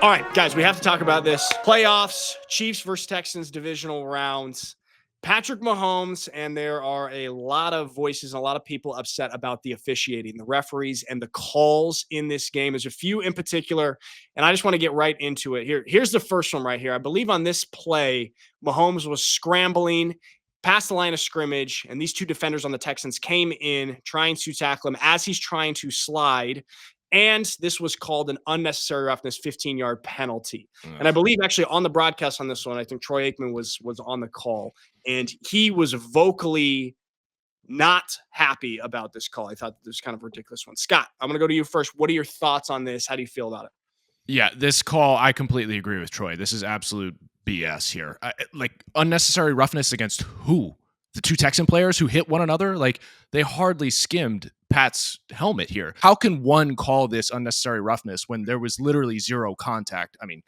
All right, guys, we have to talk about this. Playoffs, Chiefs versus Texans divisional rounds. Patrick Mahomes, and there are a lot of voices, a lot of people upset about the officiating, the referees, and the calls in this game. There's a few in particular, and I just want to get right into it. Here's the first one right here. I believe on this play, Mahomes was scrambling past the line of scrimmage, and these two defenders on the Texans came in trying to tackle him as he's trying to slide. And this was called an unnecessary roughness 15-yard penalty. And I believe actually on the broadcast on this one, I think Troy Aikman was on the call, and he was vocally not happy about this call. I thought this was kind of a ridiculous one. Scott, I'm going to go to you first. What are your thoughts on this? How do you feel about it? Yeah, this call, I completely agree with Troy. This is absolute BS here. Like, unnecessary roughness against who? The two Texan players who hit one another? Like, they hardly skimmed Pat's helmet here. How can one call this unnecessary roughness when there was literally zero contact? I mean,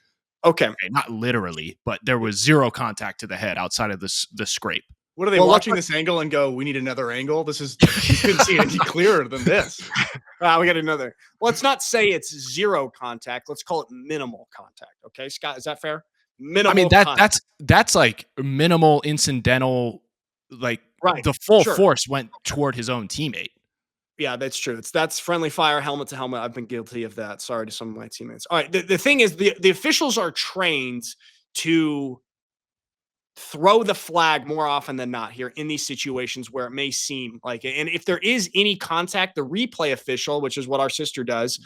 okay, not literally, but there was zero contact to the head outside of the scrape. What are they watching this angle and go, we need another angle? This is, you couldn't see it any clearer than this. We got another. Let's not say it's zero contact. Let's call it minimal contact. Okay, Scott, is that fair? Minimal. I mean, that's like minimal, incidental, like the full force went toward his own teammate. Yeah, that's true. That's friendly fire, helmet to helmet. I've been guilty of that. Sorry to some of my teammates. All right. The thing is, the officials are trained to throw the flag more often than not here in these situations where it may seem like it. And if there is any contact, the replay official, which is what our sister does,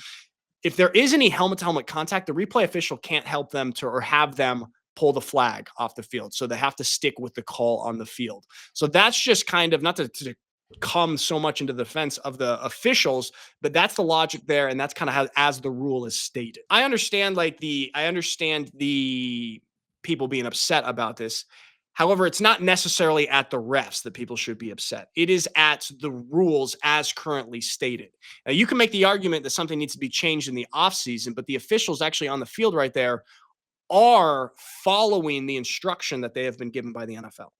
if there is any helmet to helmet contact, the replay official can't help them or have them pull the flag off the field. So they have to stick with the call on the field. So that's just kind of not to come so much into the defense of the officials, but that's the logic there. And that's kind of how, as the rule is stated. I understand the people being upset about this. However, it's not necessarily at the refs that people should be upset. It is at the rules as currently stated. Now, you can make the argument that something needs to be changed in the offseason, but the officials actually on the field right there are following the instruction that they have been given by the NFL.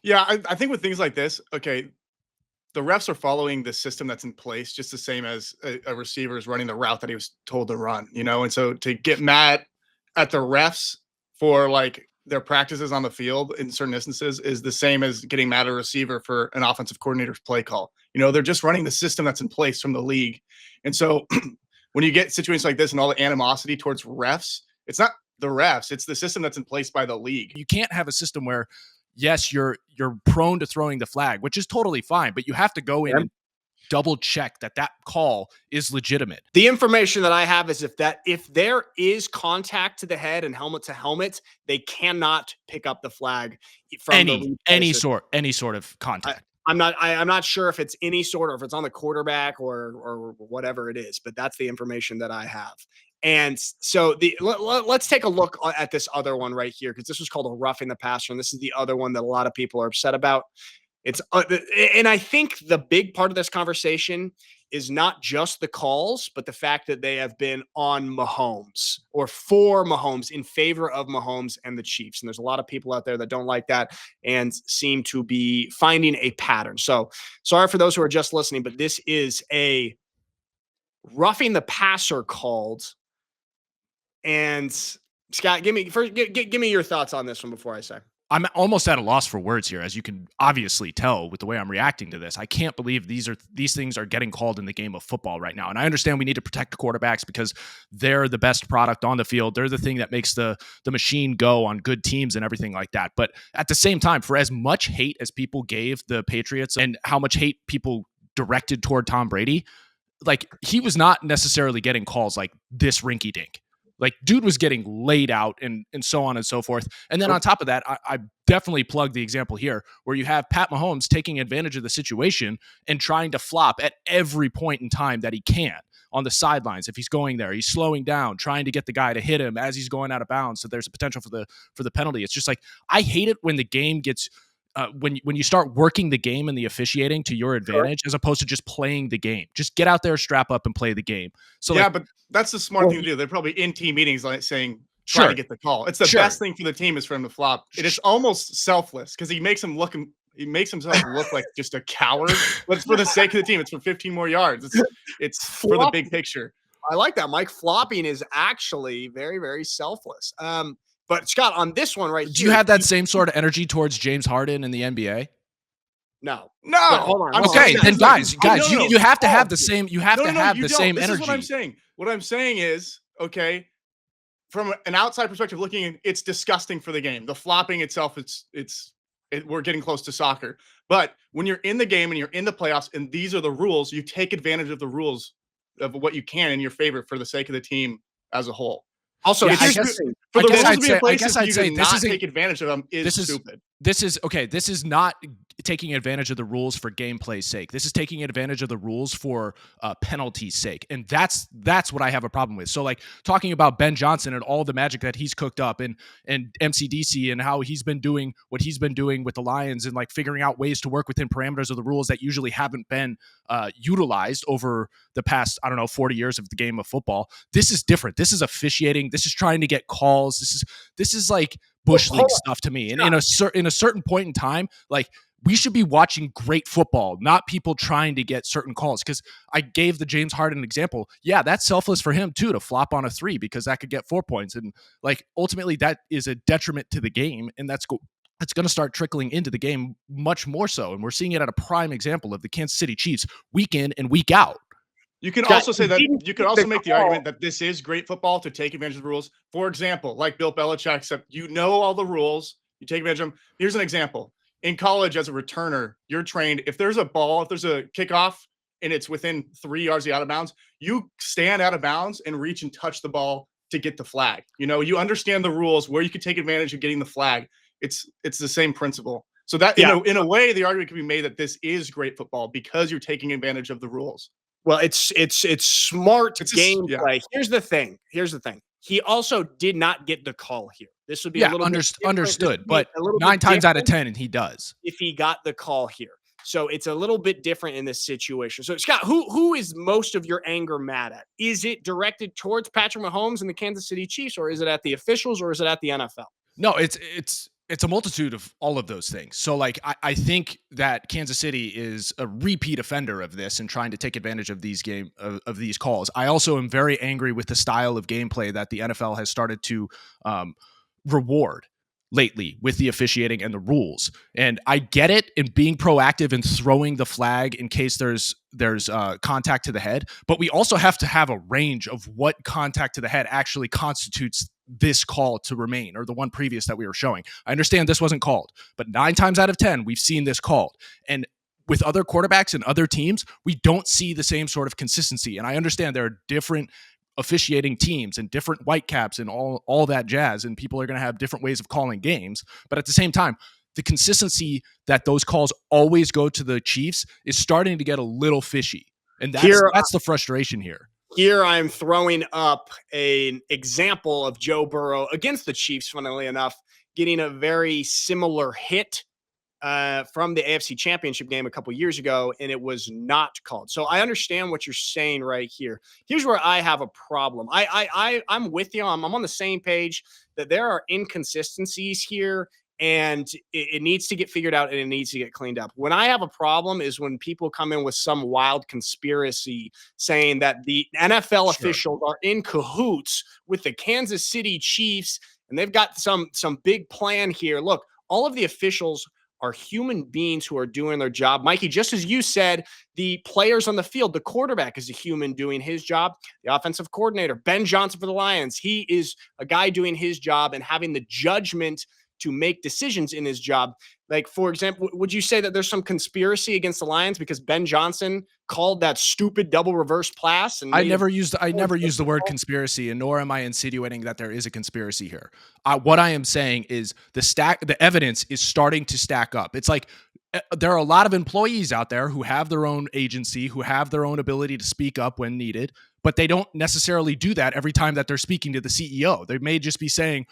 Yeah, I think with things like this, okay, the refs are following the system that's in place, just the same as a receiver is running the route that he was told to run, and so to get mad at the refs for like their practices on the field in certain instances is the same as getting mad at a receiver for an offensive coordinator's play call. They're just running the system that's in place from the league. And so when you get situations like this and all the animosity towards refs, it's not the refs, it's the system that's in place by the league. You can't have a system where, yes, you're prone to throwing the flag, which is totally fine, but you have to go in and double check that call is legitimate. The information that I have is if there is contact to the head and helmet to helmet, they cannot pick up the flag from any sort of contact. I'm not sure if it's any sort or if it's on the quarterback or whatever it is, but that's the information that I have. And so let's take a look at this other one right here, because this was called a roughing the passer, and this is the other one that a lot of people are upset about. And I think the big part of this conversation is not just the calls, but the fact that they have been on Mahomes or for Mahomes, in favor of Mahomes and the Chiefs. And there's a lot of people out there that don't like that and seem to be finding a pattern. So sorry for those who are just listening, but this is a roughing the passer called. And Scott, give me your thoughts on this one before I say. I'm almost at a loss for words here, as you can obviously tell with the way I'm reacting to this. I can't believe these things are getting called in the game of football right now. And I understand we need to protect the quarterbacks because they're the best product on the field. They're the thing that makes the machine go on good teams and everything like that. But at the same time, for as much hate as people gave the Patriots and how much hate people directed toward Tom Brady, like, he was not necessarily getting calls like this rinky dink. Like, dude was getting laid out and so on and so forth. And then on top of that, I definitely plug the example here where you have Pat Mahomes taking advantage of the situation and trying to flop at every point in time that he can on the sidelines. If he's going there, he's slowing down, trying to get the guy to hit him as he's going out of bounds. So there's a potential for the penalty. It's just like, I hate it when the game gets when you start working the game and the officiating to your advantage, as opposed to just playing the game. Just get out there, strap up, and play the game. So yeah, but that's the smart thing to do. They're probably in team meetings like saying, try to get the call. It's the best thing for the team is for him to flop. It is almost selfless because he makes himself look like just a coward. But it's for the sake of the team. It's for 15 more yards. It's for the big picture. I like that. Mike flopping is actually very, very selfless. But Scott, on this one right Do here, you have that same sort of energy towards James Harden in the NBA? no. No. But hold on. I'm hold on. Okay, saying then this, guys, no. you have to have Oh, the same. You have to have you the don't. same This energy. is what I'm saying. What I'm saying is, okay, from an outside perspective looking in, it's disgusting for the game. The flopping itself, we're getting close to soccer. But when you're in the game and you're in the playoffs and these are the rules, you take advantage of the rules of what you can in your favor for the sake of the team as a whole. Also, Yeah, here's I the guess- thing. For I the guess rules I'd to be say- in I place guess and I'd you say to this not isn't- take advantage of them is stupid. This is not taking advantage of the rules for gameplay's sake. This is taking advantage of the rules for penalty's sake, and that's what I have a problem with. So, like, talking about Ben Johnson and all the magic that he's cooked up, and MCDC, and how he's been doing what he's been doing with the Lions, and like figuring out ways to work within parameters of the rules that usually haven't been utilized over the past, I don't know, 40 years of the game of football. This is different. This is officiating. This is trying to get calls. This is like Bush League stuff to me. And in a certain point in time, like, we should be watching great football, not people trying to get certain calls. Because I gave the James Harden example. Yeah, that's selfless for him too, to flop on a 3 because that could get 4 points. And like, ultimately that is a detriment to the game. And that's going to start trickling into the game much more so. And we're seeing it at a prime example of the Kansas City Chiefs week in and week out. You can Scott, also say that you could also make the call. argument that this is great football to take advantage of the rules. For example, like Bill Belichick, except you know all the rules, you take advantage of them. Here's an example. In college, as a returner, you're trained. If there's a ball, if there's a kickoff and it's within 3 yards out of bounds, you stand out of bounds and reach and touch the ball to get the flag. You know, you understand the rules where you can take advantage of getting the flag. It's the same principle. So that in a way, the argument can be made that this is great football because you're taking advantage of the rules. Well, it's smart gameplay. Yeah. Here's the thing. He also did not get the call here. This would be a little bit understood, but 9 times out of 10, and he does. If he got the call here. So it's a little bit different in this situation. So, Scott, who is most of your anger mad at? Is it directed towards Patrick Mahomes and the Kansas City Chiefs, or is it at the officials, or is it at the NFL? No, it's a multitude of all of those things. So, like, I think that Kansas City is a repeat offender of this and trying to take advantage of these of these calls. I also am very angry with the style of gameplay that the NFL has started to reward lately with the officiating and the rules. And I get it in being proactive and throwing the flag in case there's contact to the head, but we also have to have a range of what contact to the head actually constitutes this call to remain, or the one previous that we were showing. I understand this wasn't called, but 9 times out of 10, we've seen this called. And with other quarterbacks and other teams, we don't see the same sort of consistency. And I understand there are different officiating teams and different whitecaps and all that jazz, and people are going to have different ways of calling games. But at the same time, the consistency that those calls always go to the Chiefs is starting to get a little fishy. And that's the frustration here. Here I'm throwing up an example of Joe Burrow against the Chiefs, funnily enough, getting a very similar hit from the AFC Championship game a couple years ago, and it was not called. So I understand what you're saying right here. Here's where I have a problem. I'm with you. I'm on the same page that there are inconsistencies here, and it needs to get figured out and it needs to get cleaned up. When I have a problem is when people come in with some wild conspiracy saying that the NFL officials are in cahoots with the Kansas City Chiefs and they've got some big plan here. Look, all of the officials are human beings who are doing their job. Mikey, just as you said, the players on the field, the quarterback is a human doing his job. The offensive coordinator, Ben Johnson for the Lions, he is a guy doing his job and having the judgment to make decisions in his job. Like, for example, would you say that there's some conspiracy against the Lions because Ben Johnson called that stupid double reverse pass? And I never used the word conspiracy, and nor am I insinuating that there is a conspiracy here. What I am saying is the evidence is starting to stack up. It's like there are a lot of employees out there who have their own agency, who have their own ability to speak up when needed, but they don't necessarily do that every time that they're speaking to the CEO. They may just be saying,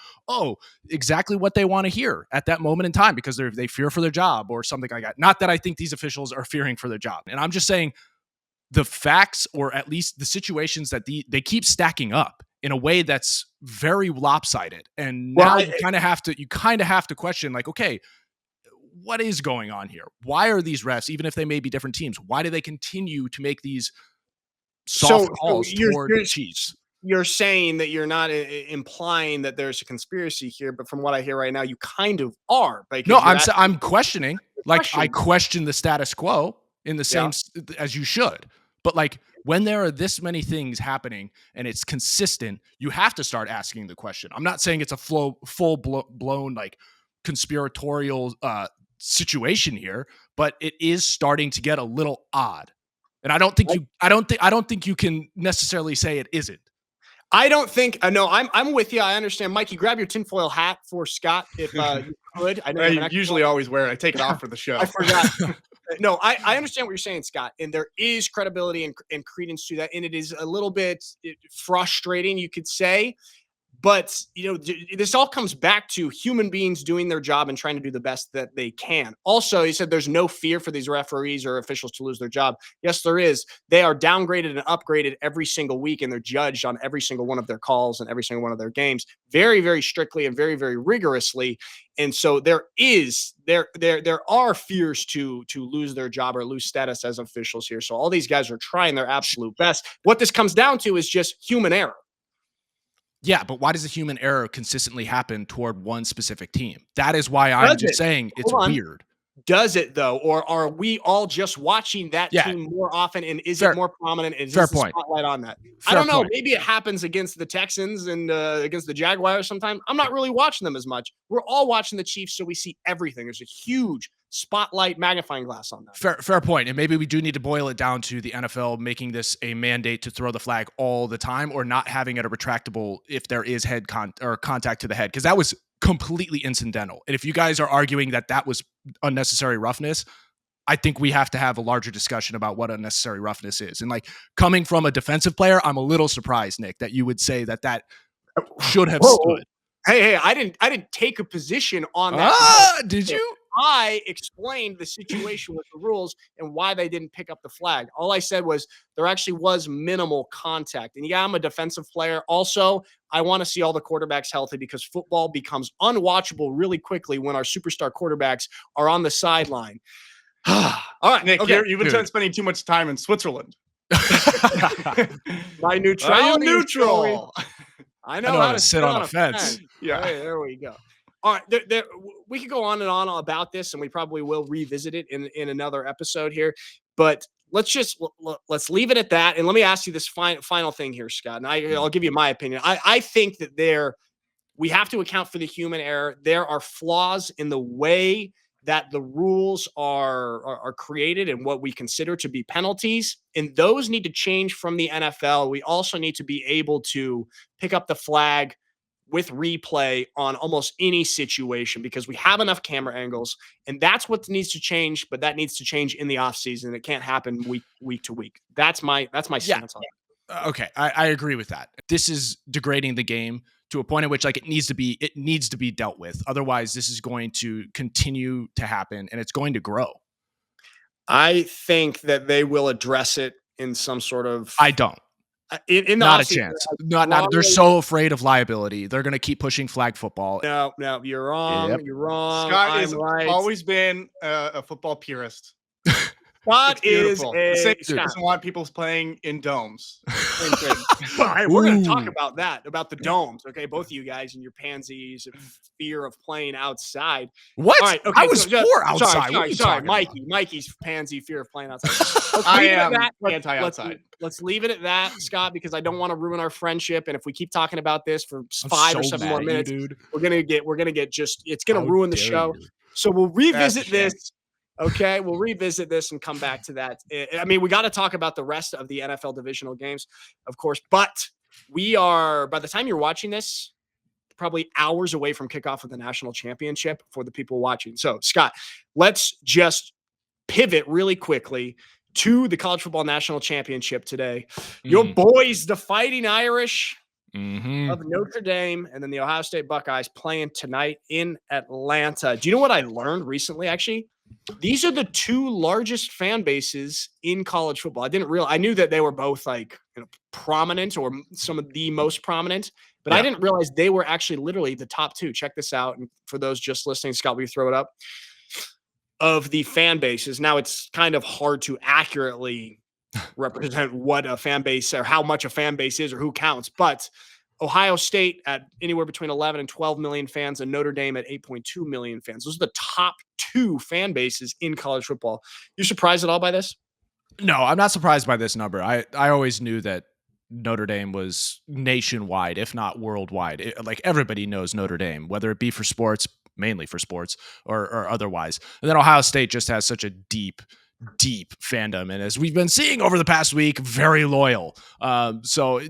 exactly what they want to hear at that moment in time because they fear for their job or something like that. Not that I think these officials are fearing for their job. And I'm just saying the facts, or at least the situations that they keep stacking up in a way that's very lopsided. And now you kind of have to question, like, okay, what is going on here? Why are these refs, even if they may be different teams, why do they continue to make these soft So calls you're toward you're the Chiefs. you're saying that you're not implying that there's a conspiracy here, but from what I hear right now, you kind of are No, because you're asking I'm questioning. the Like I question. question the status quo in the Yeah. same as you should. But like when there are this many things happening and it's consistent, you have to start asking the question. I'm not saying it's a full blown like conspiratorial situation here, but it is starting to get a little odd. And I don't think you can necessarily say it isn't. I don't think. No, I'm with you. I understand, Mikey. Grab your tinfoil hat for Scott if you could. I know you have an I extra usually one. always wear it. I take it off for the show. I forgot. No, I understand what you're saying, Scott, and there is credibility and credence to that, and it is a little bit frustrating, you could say. But, this all comes back to human beings doing their job and trying to do the best that they can. Also, he said there's no fear for these referees or officials to lose their job. Yes, there is. They are downgraded and upgraded every single week, and they're judged on every single one of their calls and every single one of their games very, very strictly and very, very rigorously. And so there are fears to lose their job or lose status as officials here. So all these guys are trying their absolute best. What this comes down to is just human error. Yeah, but why does the human error consistently happen toward one specific team? That is why I'm just saying it's weird. Does it though, or are we all just watching that team more often? And is it more prominent? Is there a spotlight on that? I don't know. Maybe it happens against the Texans and against the Jaguars sometimes. I'm not really watching them as much. We're all watching the Chiefs, so we see everything. There's a huge spotlight magnifying glass on that. Fair point. And maybe we do need to boil it down to the NFL making this a mandate to throw the flag all the time, or not having it a retractable if there is head contact to the head, because that was completely incidental. And if you guys are arguing that that was unnecessary roughness, I think we have to have a larger discussion about what unnecessary roughness is. And like coming from a defensive player, I'm a little surprised, Nick, that you would say that should have stood. Hey, I didn't take a position on that. Did you? I explained the situation with the rules and why they didn't pick up the flag. All I said was there actually was minimal contact. And yeah, I'm a defensive player. Also, I want to see all the quarterbacks healthy because football becomes unwatchable really quickly when our superstar quarterbacks are on the sideline. All right, Nick, you've been spending too much time in Switzerland. My neutrality. I'm neutral. I know how to sit on a fence. Yeah, hey, there we go. All right, we could go on and on about this, and we probably will revisit it in another episode here. But let's leave it at that. And let me ask you this final thing here, Scott. And I'll give you my opinion. I think that we have to account for the human error. There are flaws in the way that the rules are created and what we consider to be penalties, and those need to change from the NFL. We also need to be able to pick up the flag with replay on almost any situation because we have enough camera angles, and that's what needs to change. But that needs to change in the offseason. It can't happen week to week. That's my stance on it. Okay, I agree with that. This is degrading the game to a point at which like it needs to be dealt with. Otherwise, this is going to continue to happen and it's going to grow. I think that they will address it in some sort of. I don't. In the not a chance. Not. They're so afraid of liability. They're going to keep pushing flag football. No, you're wrong. Yep. You're wrong. Scott has always been a football purist. Scott is doesn't want people playing in domes. Hey, we're going to talk about that, about the domes. Okay, both of you guys and your pansies fear of playing outside. What? All right, okay, I was for outside. Sorry, Mikey's pansy fear of playing outside. I am anti-outside. Let's leave it at that, Scott, because I don't want to ruin our friendship. And if we keep talking about this for 5 or 7 more minutes, we're gonna get just it's gonna ruin the show. So we'll revisit this. Okay, we'll revisit this and come back to that. I mean, we got to talk about the rest of the NFL divisional games, of course, but we are, by the time you're watching this, probably hours away from kickoff of the national championship for the people watching. So, Scott, let's just pivot really quickly to the college football national championship today. Your boys, the Fighting Irish of Notre Dame, and then the Ohio State Buckeyes playing tonight in Atlanta. Do you know what I learned recently, actually? These are the 2 largest fan bases in college football. I knew that they were both prominent or some of the most prominent, but I didn't realize they were actually literally the top 2. Check this out. And for those just listening, Scott, will you throw it up? Of the fan bases. Now it's kind of hard to accurately represent what a fan base or how much a fan base is or who counts. But Ohio State at anywhere between 11 and 12 million fans, and Notre Dame at 8.2 million fans. Those are the top two fan bases in college football. You surprised at all by this? No, I'm not surprised by this number. I always knew that Notre Dame was nationwide, if not worldwide. Like everybody knows Notre Dame, whether it be for sports, mainly for sports, or otherwise. And then Ohio State just has such a deep fandom, and as we've been seeing over the past week, very loyal. So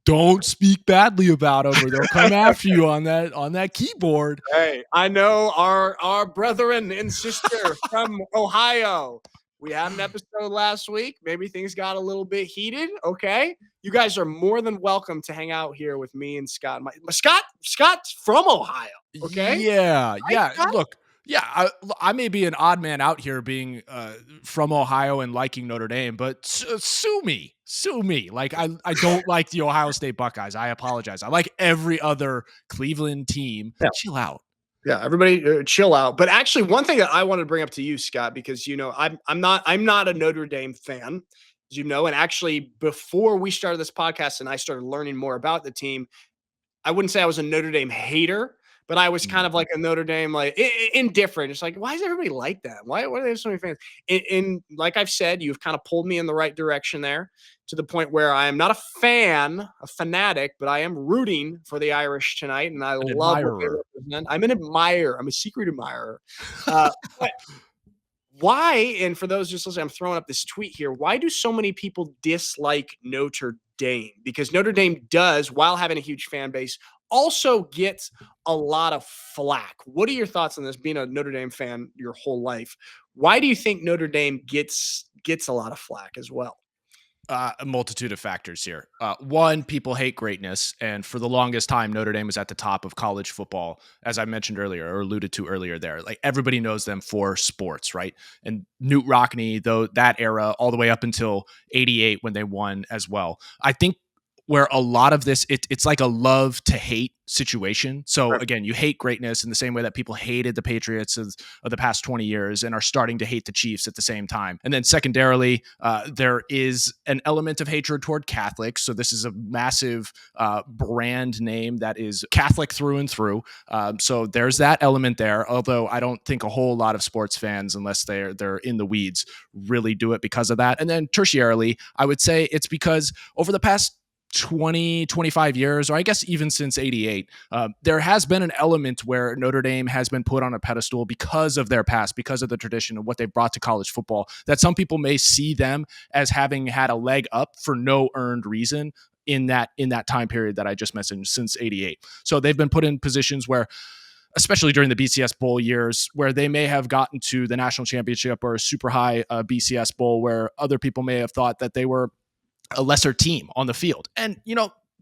don't speak badly about them, or they'll come after you on that keyboard. Hey, I know our brethren and sister from Ohio. We had an episode last week. Maybe things got a little bit heated. Okay. You guys are more than welcome to hang out here with me and Scott. Scott's from Ohio. Okay. Yeah. Yeah. Scott? Look, yeah, I may be an odd man out here being from Ohio and liking Notre Dame, but sue me. Like I don't like the Ohio State Buckeyes. I apologize. I like every other Cleveland team. Yeah. Chill out. Yeah, everybody chill out. But actually, one thing that I wanted to bring up to you, Scott, because I'm not a Notre Dame fan, as you know. And actually, before we started this podcast and I started learning more about the team, I wouldn't say I was a Notre Dame hater, but I was kind of like a Notre Dame, like indifferent. It's like, why is everybody like that? Why do they have so many fans? And like I've said, you've kind of pulled me in the right direction there, to the point where I am not a fanatic, but I am rooting for the Irish tonight, and I love what they represent. I'm an admirer. I'm a secret admirer. But why? And for those just listening, I'm throwing up this tweet here. Why do so many people dislike Notre Dame? Because Notre Dame does, while having a huge fan base, also gets a lot of flack. What are your thoughts on this, being a Notre Dame fan your whole life? Why do you think Notre Dame gets a lot of flack as well? A multitude of factors here. One, people hate greatness. And for the longest time, Notre Dame was at the top of college football, as I mentioned earlier, or alluded to earlier there. Like everybody knows them for sports, right? And Newt Rockne, though, that era, all the way up until 88 when they won as well. I think where a lot of this, it's like a love to hate situation. So again, you hate greatness in the same way that people hated the Patriots of the past 20 years and are starting to hate the Chiefs at the same time. And then secondarily, there is an element of hatred toward Catholics. So this is a massive brand name that is Catholic through and through. So there's that element there. Although I don't think a whole lot of sports fans, unless they're in the weeds, really do it because of that. And then tertiarily, I would say it's because over the past 20, 25 years, or I guess even since 88, there has been an element where Notre Dame has been put on a pedestal because of their past, because of the tradition of what they brought to college football, that some people may see them as having had a leg up for no earned reason in that time period that I just mentioned since 88. So they've been put in positions where, especially during the BCS Bowl years, where they may have gotten to the national championship or a super high BCS Bowl, where other people may have thought that they were a lesser team on the field. And,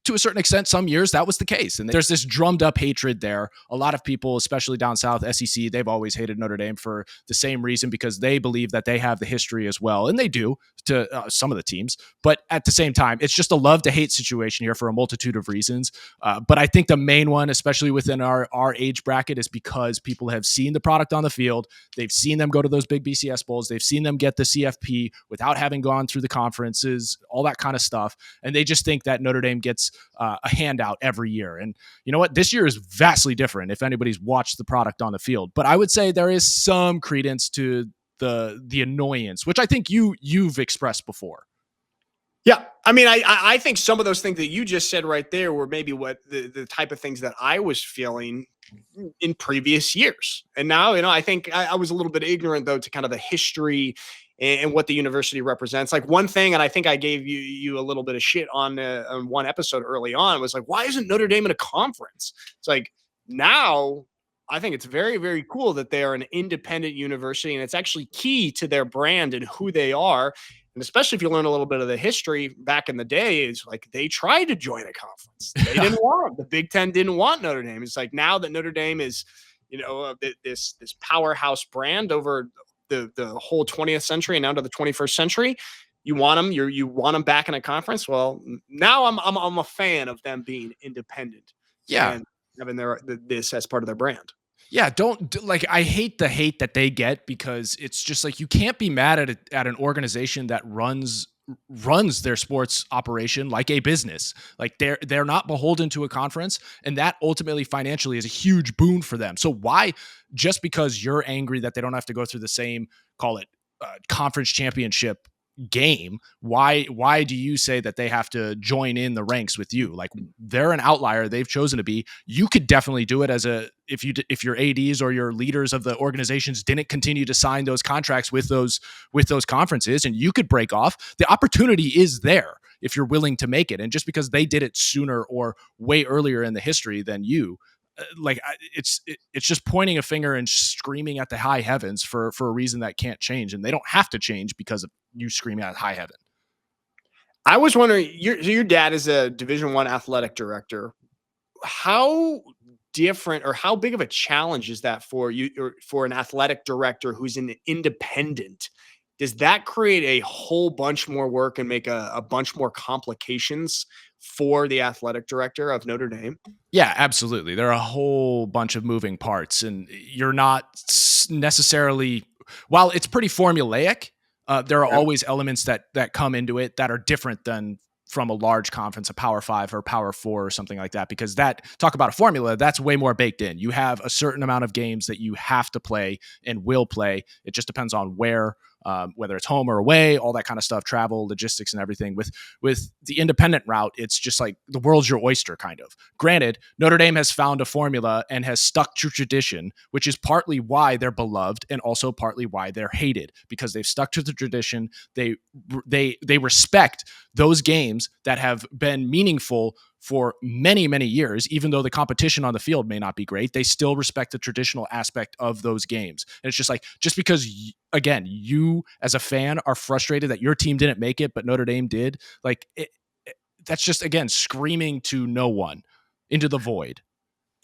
to a certain extent, some years that was the case. And there's this drummed up hatred there. A lot of people, especially down south, SEC, they've always hated Notre Dame for the same reason, because they believe that they have the history as well. And they do to some of the teams. But at the same time, it's just a love to hate situation here for a multitude of reasons. But I think the main one, especially within our age bracket, is because people have seen the product on the field. They've seen them go to those big BCS bowls. They've seen them get the CFP without having gone through the conferences, all that kind of stuff. And they just think that Notre Dame gets a handout every year. And you know what? This year is vastly different if anybody's watched the product on the field. But I would say there is some credence to the annoyance, which I think you've expressed before. Yeah. I mean, I think some of those things that you just said right there were maybe what the type of things that I was feeling in previous years. And now, I think I was a little bit ignorant, though, to kind of the history and what the university represents. Like one thing, and I think I gave you a little bit of shit on one episode early on, was like, why isn't Notre Dame in a conference? It's like, now I think it's very, very cool that they are an independent university, and it's actually key to their brand and who they are. And especially if you learn a little bit of the history back in the day, is like they tried to join a conference. They didn't want them. The Big Ten didn't want Notre Dame. It's like now that Notre Dame is, this powerhouse brand over the whole 20th century and now to the 21st century, you want them. You want them back in a conference. Well, now I'm a fan of them being independent. Yeah, and having this as part of their brand. Yeah, I hate the hate that they get, because it's just like, you can't be mad at an organization that runs runs their sports operation like a business. Like they're not beholden to a conference, and that ultimately financially is a huge boon for them. So why, just because you're angry that they don't have to go through the same, call it conference championship game, why do you say that they have to join in the ranks with you? Like, they're an outlier, they've chosen to be. You could definitely do it as a, if your ADs or your leaders of the organizations didn't continue to sign those contracts with those conferences, and you could break off. The opportunity is there if you're willing to make it. And just because they did it sooner or way earlier in the history than you, it's just pointing a finger and screaming at the high heavens for a reason that can't change, and they don't have to change because of you screaming at high heaven. I was wondering, your dad is a Division I athletic director. How different or how big of a challenge is that for you, or for an athletic director who's an independent? Does that create a whole bunch more work and make a bunch more complications for the athletic director of Notre Dame? Yeah, absolutely. There are a whole bunch of moving parts, and you're not necessarily, while it's pretty formulaic, there are always elements that come into it that are different than from a large conference, a Power 5 or Power 4 or something like that, because that, talk about a formula, that's way more baked in. You have a certain amount of games that you have to play and will play. It just depends on where, whether it's home or away, all that kind of stuff, travel, logistics, and everything. With the independent route, it's just like the world's your oyster, kind of. Granted, Notre Dame has found a formula and has stuck to tradition, which is partly why they're beloved and also partly why they're hated, because they've stuck to the tradition. They respect those games that have been meaningful for many, many years. Even though the competition on the field may not be great, they still respect the traditional aspect of those games. And it's just like, just because, again, you as a fan are frustrated that your team didn't make it, but Notre Dame did, like, that's just, again, screaming to no one, into the void.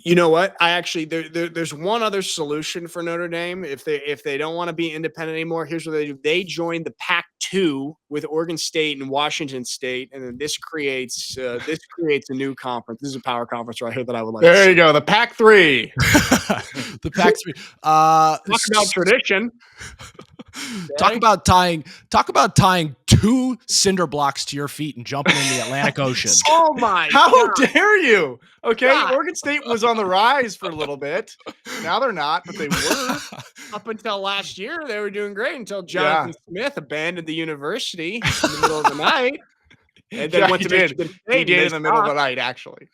You know what? I actually there's one other solution for Notre Dame. If they don't want to be independent anymore, here's what they do. They join the Pac-2 with Oregon State and Washington State, and then this creates a new conference. This is a power conference right here that I would like. There you go, the Pac-3. The Pac-3. Talk about tradition. Talk about tying 2 cinder blocks to your feet and jumping in the Atlantic Ocean. Oh my! How God. dare you? Okay, God. Oregon State was on the rise for a little bit. Now they're not, but they were. Up until last year, they were doing great until Jonathan Smith abandoned the university in the middle of the night, and then went to Michigan State. He did in the middle of the night, actually.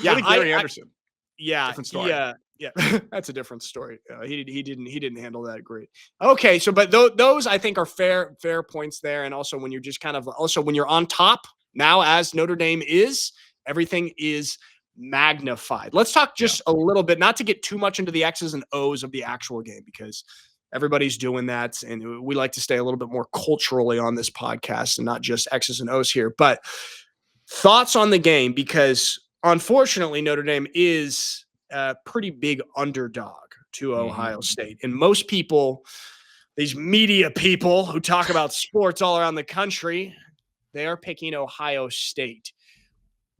Yeah, Gary Anderson. Different story. Yeah, that's a different story. He didn't handle that great. Okay, so but those I think are fair points there, and also when you're just kind of when you're on top now, as Notre Dame is, everything is magnified. Let's talk just a little bit, not to get too much into the X's and O's of the actual game, because everybody's doing that, and we like to stay a little bit more culturally on this podcast and not just X's and O's here. But thoughts on the game, because unfortunately Notre Dame is a pretty big underdog to Ohio State. And most people, these media people who talk about sports all around the country, they are picking Ohio State.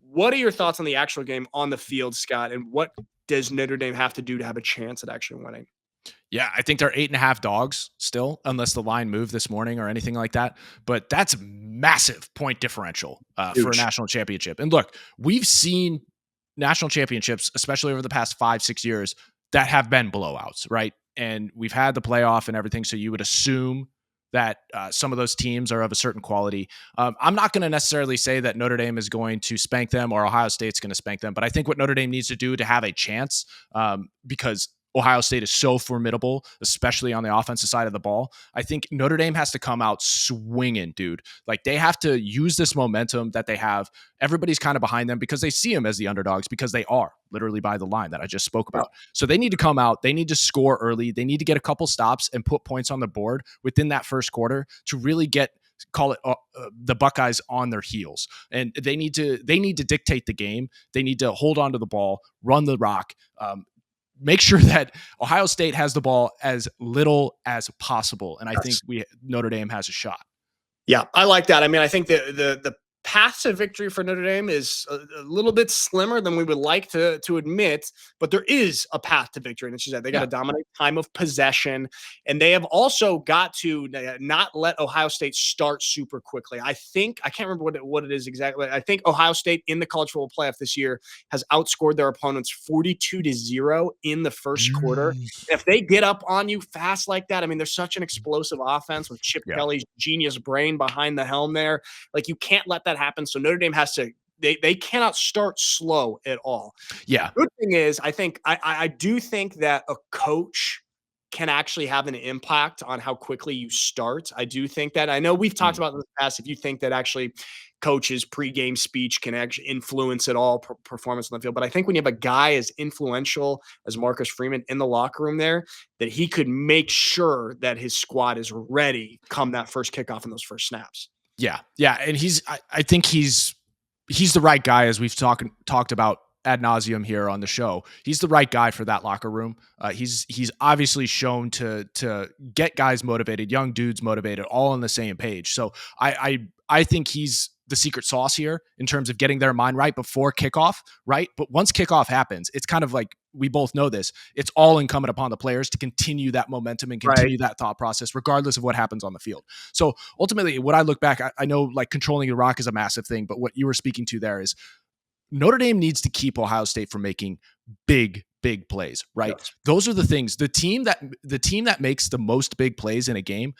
What are your thoughts on the actual game on the field, Scott? And what does Notre Dame have to do to have a chance at actually winning? Yeah, I think they're 8.5 dogs still, unless the line moved this morning or anything like that. But that's massive point differential for a national championship. And look, we've seen national championships, especially over the past 5-6 years, that have been blowouts, right? And we've had the playoff and everything, so you would assume that some of those teams are of a certain quality. I'm not going to necessarily say that Notre Dame is going to spank them or Ohio State's going to spank them, but I think what Notre Dame needs to do to have a chance, because Ohio State is so formidable, especially on the offensive side of the ball, I think Notre Dame has to come out swinging, dude. Like, they have to use this momentum that they have. Everybody's kind of behind them because they see them as the underdogs, because they are literally by the line that I just spoke about. So they need to come out. They need to score early. They need to get a couple stops and put points on the board within that first quarter to really get, call it the Buckeyes on their heels. And they need to dictate the game. They need to hold on to the ball, run the rock, make sure that Ohio State has the ball as little as possible. And I think Notre Dame has a shot. Yeah, I like that. I mean, I think the path to victory for Notre Dame is a little bit slimmer than we would like to admit, but there is a path to victory. And it's just that they got to dominate time of possession. And they have also got to not let Ohio State start super quickly. I can't remember what it is exactly. I think Ohio State in the college football playoff this year has outscored their opponents 42-0 in the first quarter. If they get up on you fast like that, I mean, there's such an explosive offense with Chip Kelly's genius brain behind the helm there. Like, you can't let that happen. So Notre Dame has to, they cannot start slow at all. Yeah. The good thing is, I do think that a coach can actually have an impact on how quickly you start. I do think that. I know we've talked about in the past, if you think that actually coaches' pregame speech can actually influence at all performance on the field. But I think when you have a guy as influential as Marcus Freeman in the locker room there, that he could make sure that his squad is ready come that first kickoff and those first snaps. Yeah. And I think he's the right guy, as we've talked about ad nauseum here on the show. He's the right guy for that locker room. He's obviously shown to get guys motivated, young dudes motivated, all on the same page. So I think he's the secret sauce here in terms of getting their mind right before kickoff, right? But once kickoff happens, it's kind of like, we both know this, it's all incumbent upon the players to continue that momentum and continue that thought process, regardless of what happens on the field. So ultimately, when I look back, I know like controlling the rock is a massive thing, but what you were speaking to there is Notre Dame needs to keep Ohio State from making big plays, right? Yes. Those are the things. The team that makes the most big plays in a game,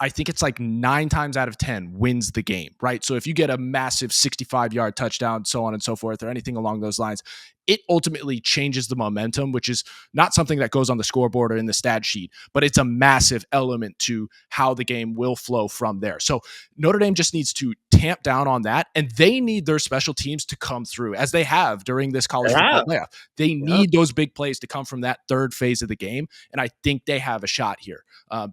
I think it's like 9 times out of 10 wins the game, right? So if you get a massive 65-yard touchdown, so on and so forth, or anything along those lines, it ultimately changes the momentum, which is not something that goes on the scoreboard or in the stat sheet, but it's a massive element to how the game will flow from there. So Notre Dame just needs to tamp down on that, and they need their special teams to come through, as they have during this college football playoff. They need those big plays to come from that third phase of the game, and I think they have a shot here.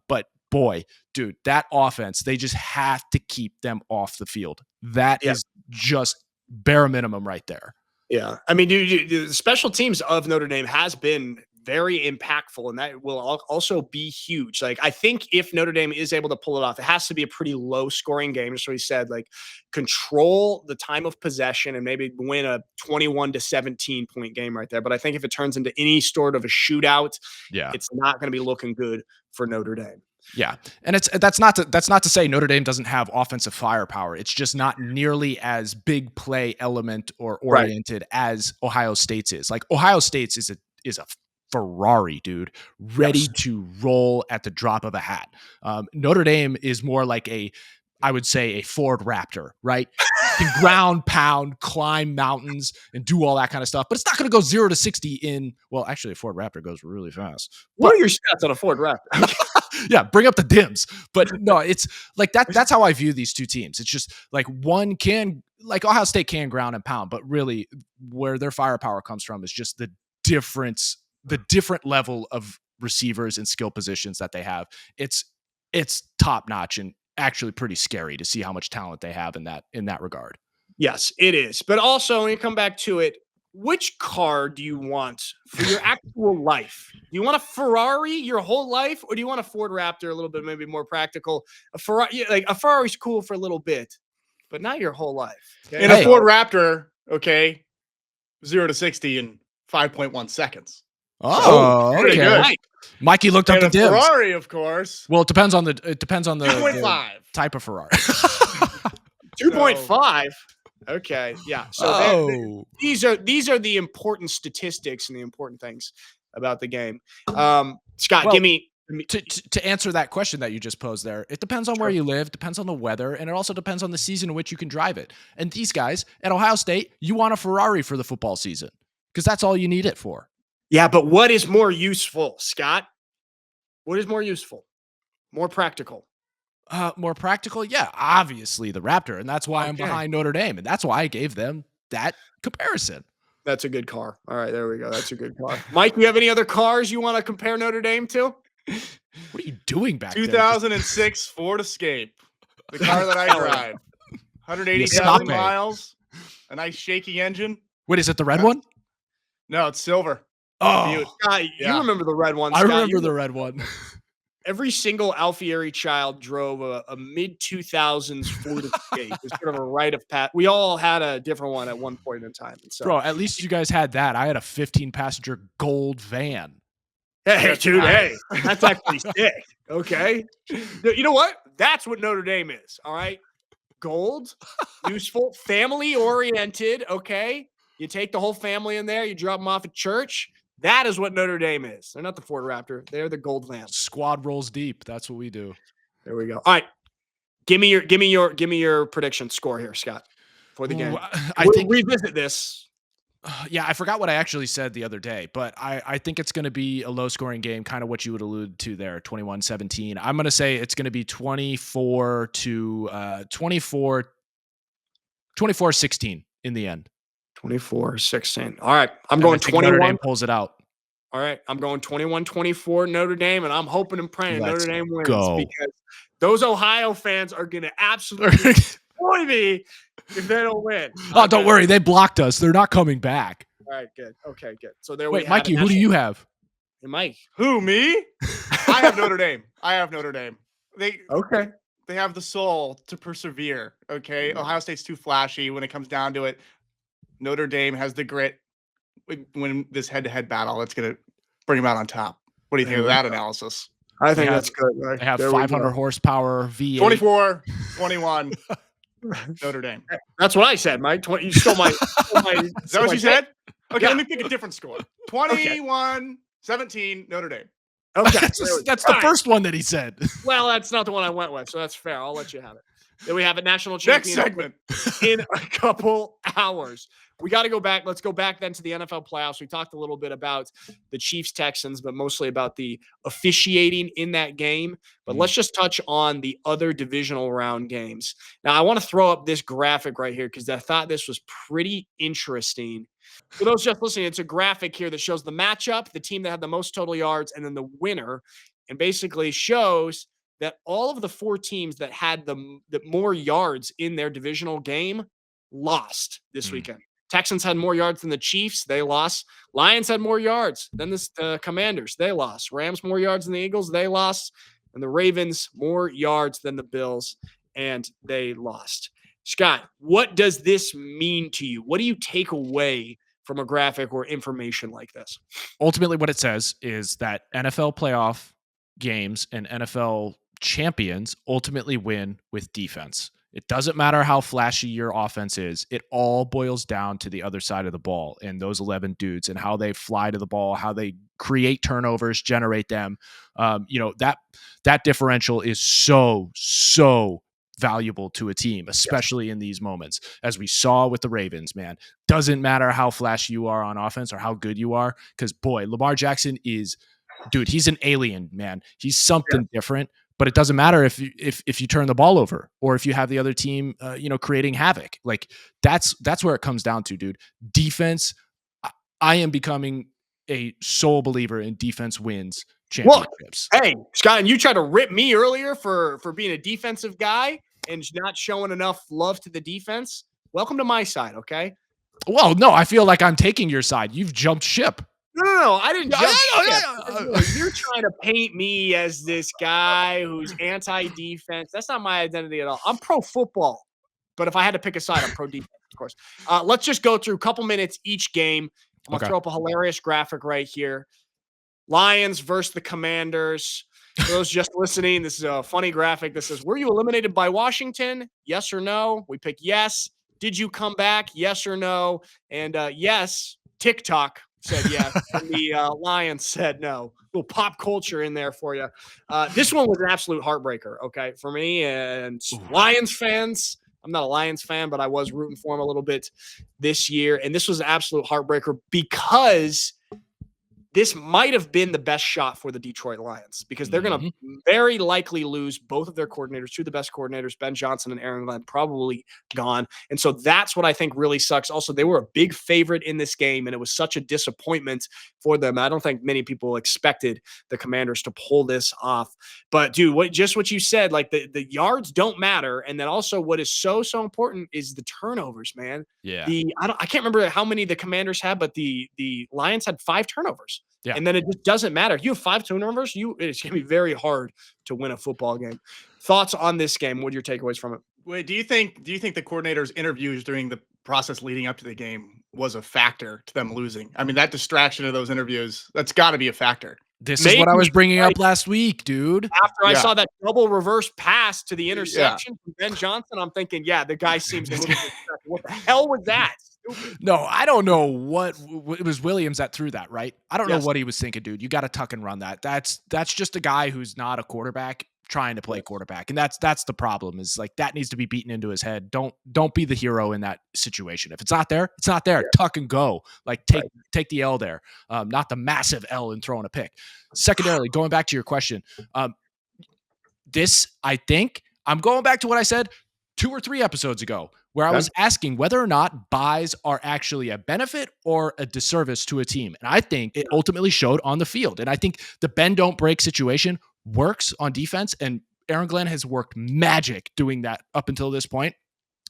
But boy, dude, that offense, they just have to keep them off the field. That is just bare minimum right there. Yeah. I mean, the special teams of Notre Dame has been very impactful, and that will also be huge. Like, I think if Notre Dame is able to pull it off, it has to be a pretty low scoring game. So he said, like, control the time of possession and maybe win a 21-17 point game right there. But I think if it turns into any sort of a shootout, it's not going to be looking good for Notre Dame. Yeah. And that's not to say Notre Dame doesn't have offensive firepower. It's just not nearly as big play element or oriented as Ohio State's is. Like, Ohio State's is a Ferrari, dude, ready to roll at the drop of a hat. Notre Dame is more like I would say a Ford Raptor, right? Can ground pound, climb mountains, and do all that kind of stuff. But it's not going to go 0 to 60 in, well, actually, a Ford Raptor goes really fast. What are your stats on a Ford Raptor? Yeah, bring up the dims. But no, it's like that. That's how I view these two teams. It's just like Ohio State can ground and pound, but really where their firepower comes from is just the different level of receivers and skill positions that they have. It's top notch and actually pretty scary to see how much talent they have in that regard. Yes, it is. But also, when you come back to it, which car do you want for your actual life? Do you want a Ferrari your whole life, or do you want a Ford Raptor, a little bit maybe more practical? A Ferrari's cool for a little bit, but not your whole life. Okay? And a Ford Raptor, 0 to 60 in 5.1 seconds. Oh, pretty good. Right. Mikey looked up the dims. Ferrari, of course. Well, it depends on the 2.5 type of Ferrari. 2.5. Okay, yeah. So these are the important statistics and the important things about the game. Scott, give me to answer that question that you just posed there. It depends on where you live, depends on the weather, and it also depends on the season in which you can drive it. And these guys at Ohio State, you want a Ferrari for the football season because that's all you need it for. Yeah, but what is more useful, Scott? What is more useful? More practical? More practical? Yeah, obviously the Raptor. And that's why I'm behind Notre Dame. And that's why I gave them that comparison. That's a good car. All right, there we go. That's a good car. Mike, you have any other cars you want to compare Notre Dame to? What are you doing back 2006 Ford Escape. The car that I drive. 180,000 miles. A nice shaky engine. Wait, is it the red one? No, it's silver. Oh, Scott, you remember the red one, Scott. I remember the red one. every single Alfieri child drove a mid 2000s Ford Escape. It's sort of a rite of passage. We all had a different one at one point in time. And so, Bro, at least you guys had that. I had a 15-passenger gold van. hey, dude, hey, that's actually sick. Okay. You know what? That's what Notre Dame is. All right. Gold, useful, family oriented. Okay. You take the whole family in there, you drop them off at church. That is what Notre Dame is. They're not the Ford Raptor. They're the gold van. Squad rolls deep. That's what we do. There we go. All right. Give me your prediction score here, Scott, for the game. I think revisit this. Yeah, I forgot what I actually said the other day, but I think it's going to be a low-scoring game, kind of what you would allude to there, 21-17. I'm going to say it's going to be 24-16 in the end. 24-16. All right. I'm going 21. Notre Dame pulls it out. All right. I'm going 21-24 Notre Dame, and I'm hoping and praying Notre Dame wins because those Ohio fans are going to absolutely destroy me if they don't win. Oh, don't worry. They blocked us. They're not coming back. All right, good. Okay, good. So there Wait, Mikey, who do you have? Hey, Mike. Who, me? I have Notre Dame. They have the soul to persevere, okay? Ohio State's too flashy when it comes down to it. Notre Dame has the grit. When this head-to-head battle, it's going to bring them out on top. What do you think of that analysis? I think that's good. Right? They have 500 horsepower V8. 24-21 Notre Dame. That's what I said, Mike. You stole my. Is that what you said? Okay, let me pick a different score. 21-17 Notre Dame. Okay. That's the first one that he said. Well, that's not the one I went with, so that's fair. I'll let you have it. Then we have a national champion Next segment in a couple hours. We got to go back. Let's go back then to the NFL playoffs. We talked a little bit about the Chiefs-Texans, but mostly about the officiating in that game. But let's just touch on the other divisional round games. Now, I want to throw up this graphic right here because I thought this was pretty interesting. For those just listening, it's a graphic here that shows the matchup, the team that had the most total yards, and then the winner, and basically shows that all of the four teams that had the more yards in their divisional game lost this weekend. Texans had more yards than the Chiefs. They lost. Lions had more yards than the Commanders. They lost. Rams more yards than the Eagles. They lost. And the Ravens more yards than the Bills. And they lost. Scott, what does this mean to you? What do you take away from a graphic or information like this? Ultimately, what it says is that NFL playoff games and NFL champions ultimately win with defense. It doesn't matter how flashy your offense is. It all boils down to the other side of the ball and those 11 dudes and how they fly to the ball, how they create turnovers, generate them. That differential is so valuable to a team, especially in these moments. As we saw with the Ravens, man, doesn't matter how flashy you are on offense or how good you are. Because boy, Lamar Jackson he's an alien, man. He's something different. But it doesn't matter if you turn the ball over or if you have the other team, creating havoc. Like that's where it comes down to, dude. Defense. I am becoming a sole believer in defense wins championships. Well, hey, Scott, and you tried to rip me earlier for being a defensive guy and not showing enough love to the defense. Welcome to my side, okay? Well, no, I feel like I'm taking your side. You've jumped ship. No, I didn't jump ship. You're trying to paint me as this guy who's anti-defense. That's not my identity at all. I'm pro-football, but if I had to pick a side, I'm pro-defense, of course. Let's just go through a couple minutes each game. I'm going to throw up a hilarious graphic right here. Lions versus the Commanders. For those just listening, this is a funny graphic. This says, were you eliminated by Washington? Yes or no? We pick yes. Did you come back? Yes or no? And yes, TikTok said yes, and the Lions said no. A little pop culture in there for you. This one was an absolute heartbreaker, okay, for me. And Lions fans, I'm not a Lions fan, but I was rooting for them a little bit this year. And this was an absolute heartbreaker because this might have been the best shot for the Detroit Lions because they're going to very likely lose both of their coordinators, two of the best coordinators, Ben Johnson and Aaron Glenn, probably gone. And so that's what I think really sucks. Also, they were a big favorite in this game, and it was such a disappointment for them. I don't think many people expected the Commanders to pull this off. But, dude, what you said, like the yards don't matter. And then also what is so important is the turnovers, man. Yeah. I can't remember how many the Commanders had, but the Lions had 5 turnovers. Yeah. And then it just doesn't matter. You have 5 turnovers, it's going to be very hard to win a football game. Thoughts on this game? What are your takeaways from it? Wait, do you think the coordinator's interviews during the process leading up to the game was a factor to them losing? I mean, that distraction of those interviews, that's got to be a factor. This is what I was bringing Maybe, up last week, dude. After I Yeah. saw that double reverse pass to the interception from Ben Johnson, I'm thinking, yeah, the guy seems a little bit distracted. What the hell was that? Stupid. No, I don't know what it was. Williams that threw that, right? I don't know Yes. what he was thinking, dude. You got to tuck and run that. That's just a guy who's not a quarterback trying to play quarterback, and that's the problem. Is like that needs to be beaten into his head. Don't be the hero in that situation. If it's not there, it's not there. Yeah. Tuck and go. Like take the L there, not the massive L and throwing a pick. Secondarily, going back to your question, this I think I'm going back to what I said 2 or 3 episodes ago, where I was asking whether or not buys are actually a benefit or a disservice to a team. And I think it ultimately showed on the field. And I think the bend don't break situation works on defense. And Aaron Glenn has worked magic doing that up until this point.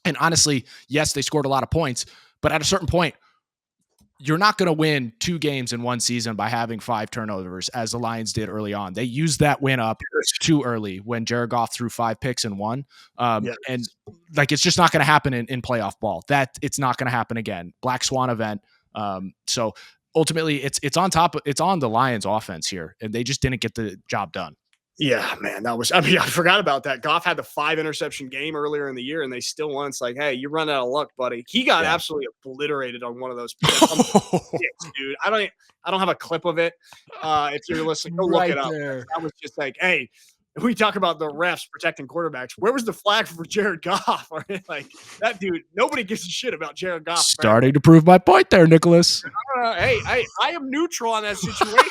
And honestly, yes, they scored a lot of points, but at a certain point, you're not going to win 2 games in one season by having 5 turnovers as the Lions did early on. They used that win up too early when Jared Goff threw 5 picks and won. And like, it's just not going to happen in playoff ball. That it's not going to happen again. Black Swan event. So ultimately it's on the Lions offense here, and they just didn't get the job done. Yeah, man, I forgot about that. Goff had the 5 interception game earlier in the year, and they still won. It's like, hey, you run out of luck, buddy. He got absolutely obliterated on one of those picks, dude. I don't have a clip of it. If you're listening, go look it up. There. I was just like, hey, we talk about the refs protecting quarterbacks. Where was the flag for Jared Goff? Like that dude, nobody gives a shit about Jared Goff. Starting to prove my point there, Nicholas. Hey, I am neutral on that situation.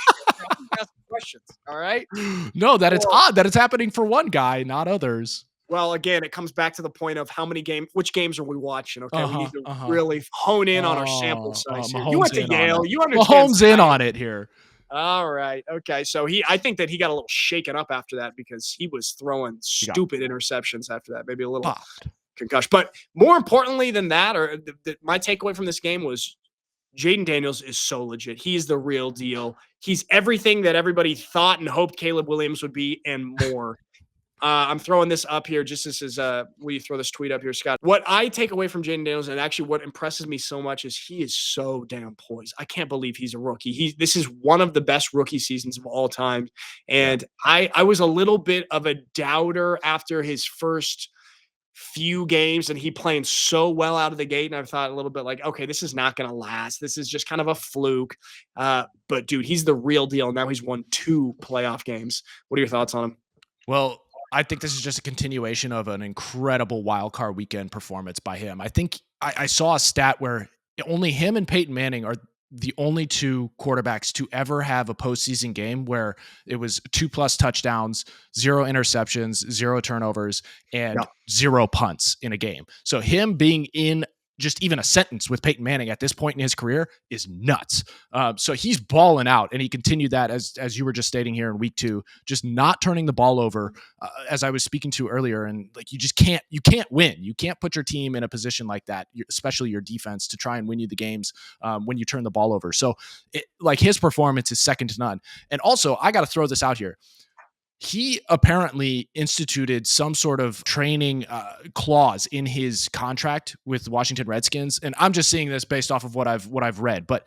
Ask questions, all right? No, that it's odd that it's happening for one guy, not others. Well, again, it comes back to the point of which games are we watching? Okay, we need to Uh-huh. really hone in on our sample size here. You Mahomes went to in on Yale. it. You understand. Mahomes in on it here. All right. Okay. So I think that he got a little shaken up after that because he was throwing stupid interceptions after that. Maybe a little concussion. But more importantly than that, or my takeaway from this game was Jayden Daniels is so legit. He is the real deal. He's everything that everybody thought and hoped Caleb Williams would be and more. I'm throwing this up here just as will you throw this tweet up here, Scott? What I take away from Jayden Daniels, and actually what impresses me so much, is he is so damn poised. I can't believe he's a rookie. This is one of the best rookie seasons of all time. And I was a little bit of a doubter after his first few games, and he playing so well out of the gate. And I thought a little bit like, okay, this is not going to last. This is just kind of a fluke. But dude, he's the real deal. Now he's won 2 playoff games. What are your thoughts on him? Well, I think this is just a continuation of an incredible wild card weekend performance by him. I think I saw a stat where only him and Peyton Manning are the only 2 quarterbacks to ever have a postseason game where it was 2+ touchdowns, 0 interceptions, 0 turnovers, and 0 punts in a game. So him being in just even a sentence with Peyton Manning at this point in his career is nuts. So he's balling out, and he continued that as you were just stating here in week 2, just not turning the ball over, as I was speaking to earlier. And like, you can't win. You can't put your team in a position like that, especially your defense, to try and win you the games when you turn the ball over. So his performance is second to none. And also, I got to throw this out here. He apparently instituted some sort of training clause in his contract with the Washington Redskins, and I'm just seeing this based off of what I've read. But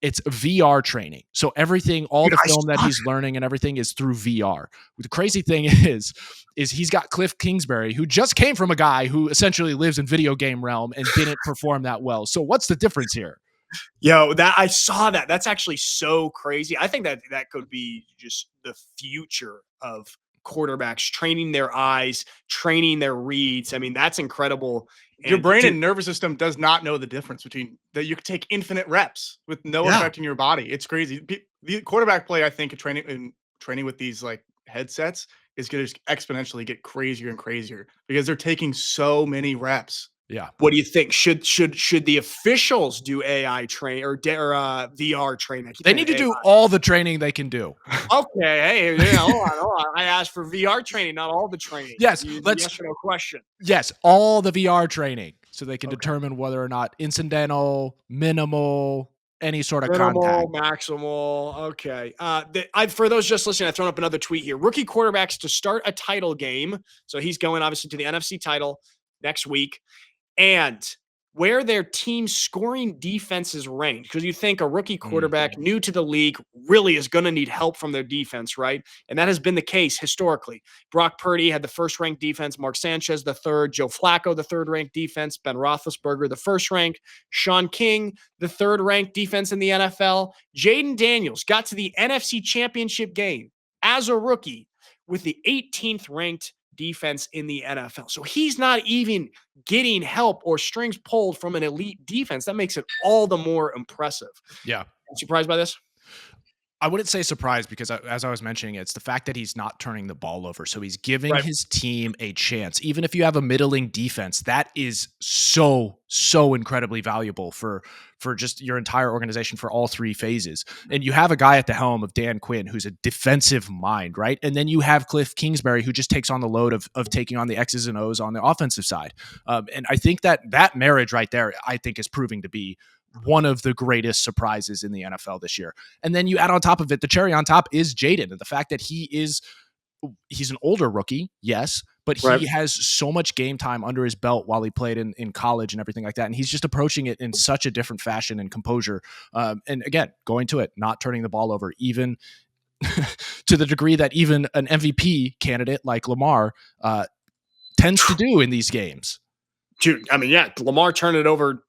it's VR training, so everything, all the film that he's learning and everything is through VR. The crazy thing is he's got Cliff Kingsbury, who just came from a guy who essentially lives in video game realm and didn't perform that well. So what's the difference here? Yo, that I saw that. That's actually so crazy. I think that could be just the future of quarterbacks, training their eyes, training their reads. I mean, that's incredible. Your brain and nervous system does not know the difference between that. You can take infinite reps with no effect in your body. It's crazy. The quarterback play, I think, training with these like headsets is going to exponentially get crazier and crazier because they're taking so many reps. Yeah. What do you think? Should the officials do AI train or VR training? They need to do all the training they can do. Okay. Hey, hold on. I asked for VR training, not all the training. Yes. Yes or no question. Yes. All the VR training so they can determine whether or not incidental, minimal, any sort of Minimal, contact. maximal. Okay. For those just listening, I've thrown up another tweet here. Rookie quarterbacks to start a title game. So he's going obviously to the NFC title next week. And where their team scoring defense is ranked. Because you think a rookie quarterback new to the league really is going to need help from their defense, right? And that has been the case historically. Brock Purdy had the first ranked defense, Mark Sanchez the third, Joe Flacco the third ranked defense, Ben Roethlisberger the first ranked, Sean King the third ranked defense in the NFL. Jayden Daniels got to the NFC Championship game as a rookie with the 18th ranked defense in the NFL. So he's not even getting help or strings pulled from an elite defense. That makes it all the more impressive. Yeah. Surprised by this? I wouldn't say surprised because as I was mentioning, it's the fact that he's not turning the ball over. So he's giving his team a chance. Even if you have a middling defense, that is so incredibly valuable for just your entire organization for all three phases. And you have a guy at the helm of Dan Quinn, who's a defensive mind, right? And then you have Cliff Kingsbury, who just takes on the load of taking on the X's and O's on the offensive side. And I think that marriage right there, I think is proving to be one of the greatest surprises in the NFL this year. And then you add on top of it, the cherry on top is Jayden, and the fact that he's an older rookie, yes, but he has so much game time under his belt while he played in college and everything like that. And he's just approaching it in such a different fashion and composure. And again, going to it, not turning the ball over, even to the degree that even an MVP candidate like Lamar tends to do in these games. Dude, I mean, yeah, Lamar turned it over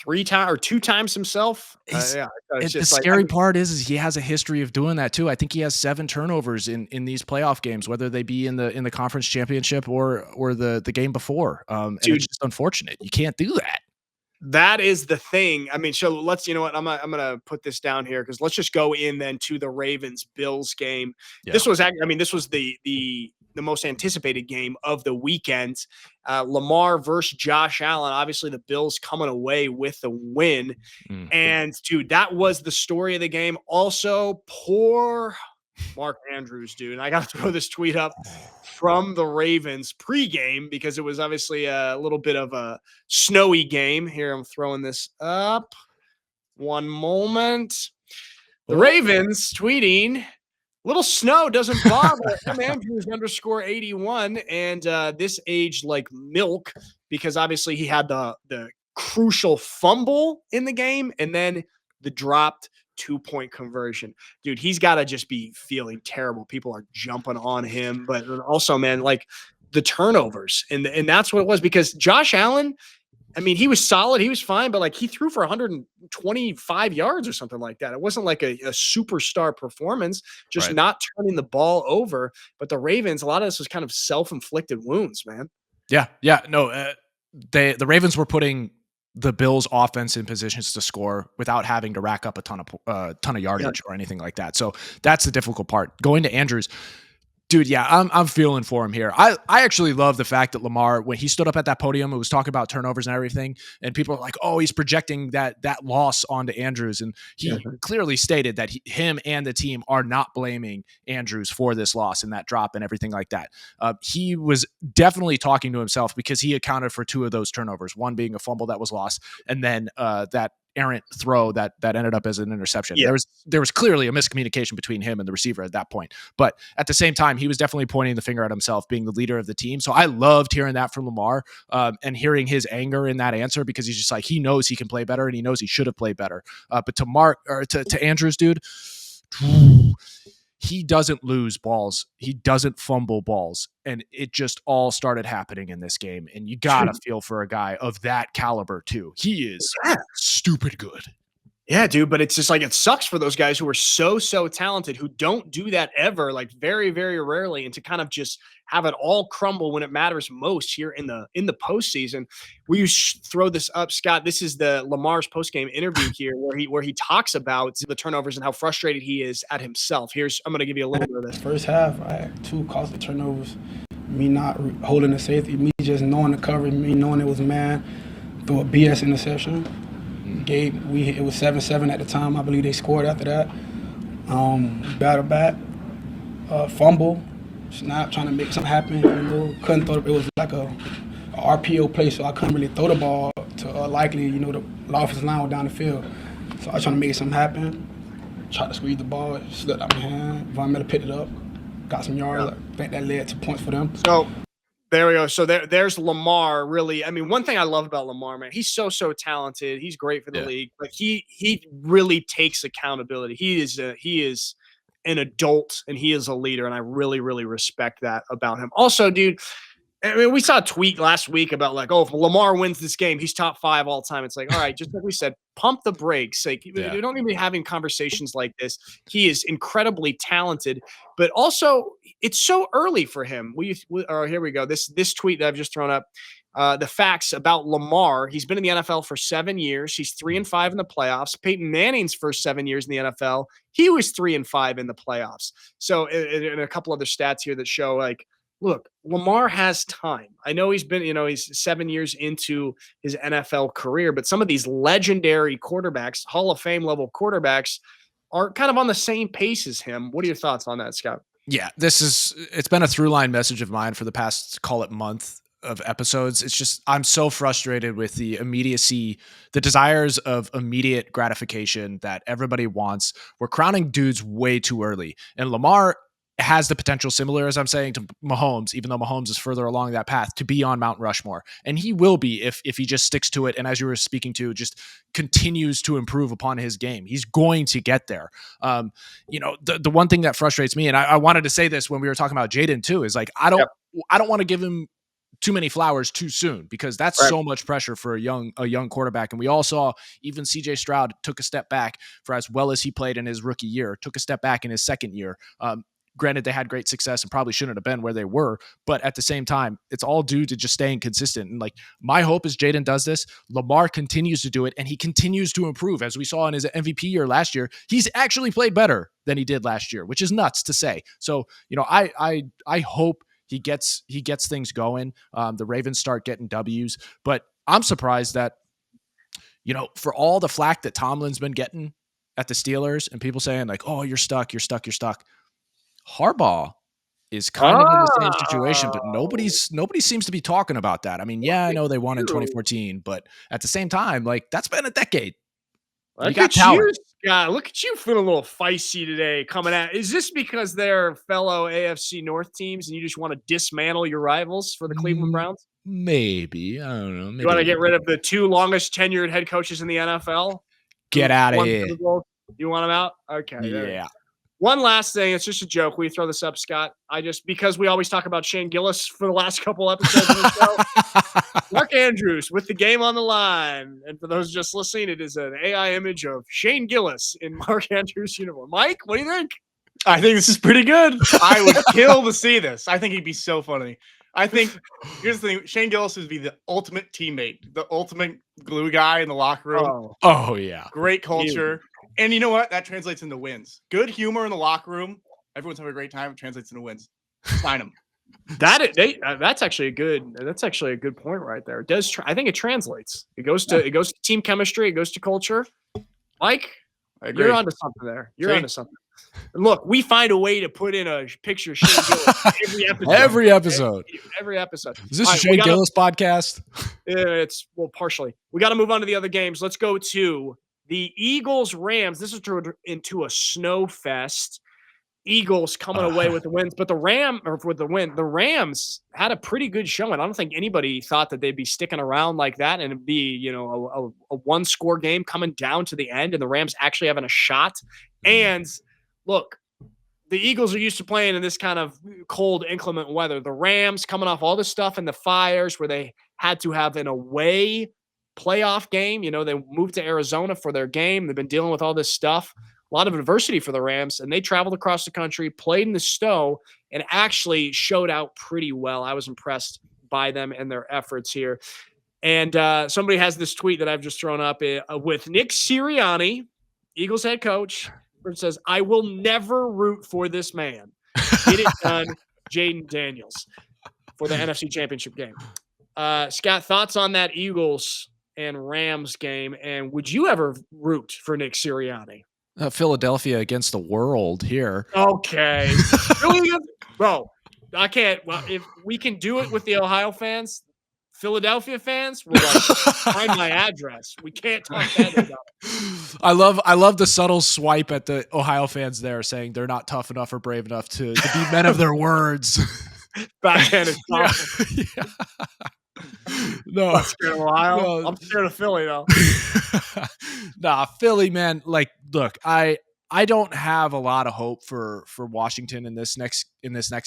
3 times or 2 times himself. The scary part is he has a history of doing that too. I think he has 7 turnovers in these playoff games, whether they be in the conference championship or the game before. And it's just unfortunate. You can't do that. That is the thing. I mean, so let's, you know what, I'm gonna put this down here because let's just go in then to the Ravens Bills game. Yeah. This was the most anticipated game of the weekend. Lamar versus Josh Allen. Obviously, the Bills coming away with the win. And dude, that was the story of the game. Also, poor Mark Andrews, dude. And I got to throw this tweet up from the Ravens pregame because it was obviously a little bit of a snowy game. Here, I'm throwing this up. One moment. The Ravens tweeting, little snow doesn't bother him. Andrews _81. And this aged like milk because obviously he had the crucial fumble in the game and then the dropped 2-point conversion. Dude, he's got to just be feeling terrible. People are jumping on him. But also, man, like the turnovers. And that's what it was because Josh Allen, I mean, he was solid. He was fine, but like he threw for 125 yards or something like that. It wasn't like a superstar performance, just not turning the ball over. But the Ravens, a lot of this was kind of self-inflicted wounds, man. Yeah. No, the Ravens were putting the Bills offense in positions to score without having to rack up a ton of yardage or anything like that. So that's the difficult part. Going to Andrews, dude, yeah, I'm feeling for him here. I actually love the fact that Lamar, when he stood up at that podium and was talking about turnovers and everything, and people are like, oh, he's projecting that loss onto Andrews. And he clearly stated that him and the team are not blaming Andrews for this loss and that drop and everything like that. He was definitely talking to himself because he accounted for 2 of those turnovers, one being a fumble that was lost, and then that errant throw that ended up as an interception. Yeah. There was clearly a miscommunication between him and the receiver at that point. But at the same time, he was definitely pointing the finger at himself, being the leader of the team. So I loved hearing that from Lamar and hearing his anger in that answer because he's just like, he knows he can play better and he knows he should have played better. But to Andrews, dude, he doesn't lose balls. He doesn't fumble balls. And it just all started happening in this game. And you got to feel for a guy of that caliber too. He is stupid good. Yeah, dude, but it's just like it sucks for those guys who are so talented, who don't do that ever, like very, very rarely, and to kind of just have it all crumble when it matters most here in the postseason. Will you throw this up, Scott? This is the Lamar's postgame interview here, where he talks about the turnovers and how frustrated he is at himself. I'm going to give you a little bit of this. First half, I had 2 costly turnovers. Me not holding the safety, me just knowing the coverage, me knowing it was man, threw a BS interception. It was 7-7 at the time. I believe they scored after that. Battle back, fumble, snap, trying to make something happen. Couldn't throw. It was like a RPO play, so I couldn't really throw the ball to likely. The offensive line was down the field. So I was trying to make something happen. Tried to squeeze the ball, slipped out my hand. Von Miller picked it up, got some yards. I think that led to points for them. So there we go. So there's Lamar. Really, I mean, one thing I love about Lamar, man, he's so talented. He's great for the league, but he really takes accountability. He is an adult and he is a leader, and I really respect that about him. Also, dude, I mean, we saw a tweet last week about like, oh, if Lamar wins this game, he's top 5 all time. It's like, all right, just like we said, pump the brakes. Like, you don't need to be having conversations like this. He is incredibly talented, but also it's so early for him. Here we go. This tweet that I've just thrown up. The facts about Lamar. He's been in the NFL for 7 years. He's 3-5 in the playoffs. Peyton Manning's first 7 years in the NFL, he was 3-5 in the playoffs. So, and a couple other stats here that show like, look, Lamar has time. I know he's been, he's 7 years into his NFL career, but some of these legendary quarterbacks, Hall of Fame level quarterbacks, are kind of on the same pace as him. What are your thoughts on that, Scott? Yeah, it's been a through line message of mine for the past, call it month of episodes. It's just, I'm so frustrated with the immediacy, the desires of immediate gratification that everybody wants. We're crowning dudes way too early. And Lamar has the potential, similar as I'm saying to Mahomes, even though Mahomes is further along that path, to be on Mount Rushmore. And he will be if he just sticks to it. And as you were speaking to, just continues to improve upon his game. He's going to get there. The one thing that frustrates me, and I wanted to say this when we were talking about Jayden too, is like, I don't want to give him too many flowers too soon, because that's so much pressure for a young quarterback. And we all saw even CJ Stroud took a step back for as well as he played in his rookie year, took a step back in his second year. Granted, they had great success and probably shouldn't have been where they were, but at the same time, it's all due to just staying consistent. And like, my hope is Jayden does this, Lamar continues to do it, and he continues to improve. As we saw in his MVP year last year, he's actually played better than he did last year, which is nuts to say. So, I hope he gets things going. The Ravens start getting W's, but I'm surprised that, for all the flack that Tomlin's been getting at the Steelers and people saying like, oh, you're stuck. Harbaugh is kind of in the same situation, but nobody seems to be talking about that. I mean, I know they won in 2014, but at the same time, like, that's been a decade. You got talent. Look at you feeling a little feisty today coming out. Is this because they're fellow AFC North teams and you just want to dismantle your rivals for the Cleveland Browns? Maybe. I don't know. Maybe you want to get rid of the 2 longest tenured head coaches in the NFL? Get out of here. You want them out? Okay. Yeah. One last thing, it's just a joke. We throw this up, Scott. Because we always talk about Shane Gillis for the last couple episodes of the show. Mark Andrews with the game on the line. And for those just listening, it is an AI image of Shane Gillis in Mark Andrews' uniform. Mike, what do you think? I think this is pretty good. I would kill to see this. I think he'd be so funny. I think, here's the thing, Shane Gillis would be the ultimate teammate, the ultimate glue guy in the locker room. Oh yeah. Great culture. And you know what? That translates into wins. Good humor in the locker room. Everyone's having a great time. It translates into wins. Sign him. That's actually a good point right there. It does. I think it translates. It goes to team chemistry. It goes to culture. Mike, you're onto something there. You're onto something. Look, we find a way to put in a picture of Shane Gillis every episode. Every episode. Is this a Shane Gillis podcast? It's partially. We got to move on to the other games. Let's go to the Eagles-Rams. This is turned into a snow fest. Eagles coming away with the wins, but the Rams had a pretty good showing. I don't think anybody thought that they'd be sticking around like that and it'd be, a one-score game coming down to the end, and the Rams actually having a shot. And look, the Eagles are used to playing in this kind of cold, inclement weather. The Rams coming off all this stuff in the fires where they had to have an away playoff game. They moved to Arizona for their game. They've been dealing with all this stuff. A lot of adversity for the Rams, and they traveled across the country, played in the snow, and actually showed out pretty well. I was impressed by them and their efforts here. And somebody has this tweet that I've just thrown up with Nick Sirianni, Eagles head coach, where it says, "I will never root for this man. Get it done, Jayden Daniels," for the NFC Championship game. Scott, thoughts on that Eagles and Rams game, and would you ever root for Nick Sirianni? Philadelphia against the world here. Okay. Bro, I can't. Well, if we can do it with the Ohio fans, Philadelphia fans were like, find my address. We can't talk bad about it. I love the subtle swipe at the Ohio fans there, saying they're not tough enough or brave enough to be men of their words. Backhanded Yeah. compliment. Yeah. No, I'm scared of Ohio. No. I'm scared of Philly though. Nah, Philly, man. Like, look, I don't have a lot of hope for Washington in this next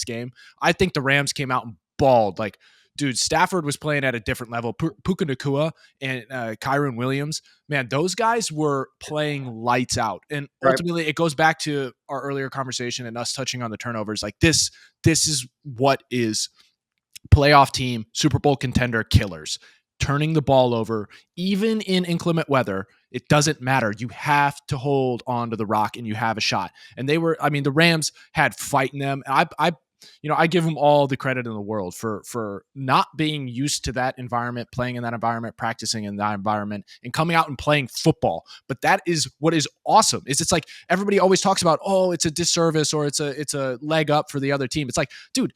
game. I think the Rams came out and balled. Like, dude, Stafford was playing at a different level. Puka Nacua and Kyron Williams, man, those guys were playing lights out. And ultimately, it goes back to our earlier conversation and us touching on the turnovers. Like, this is what is playoff team, Super Bowl contender killers. Turning the ball over, even in inclement weather, it doesn't matter. You have to hold on to the rock and you have a shot. And they were, I mean, the Rams had fight in them. I give them all the credit in the world for not being used to that environment, playing in that environment, practicing in that environment, and coming out and playing football. But that is what is awesome. It's like everybody always talks about, oh, it's a disservice or it's a leg up for the other team. It's like, dude,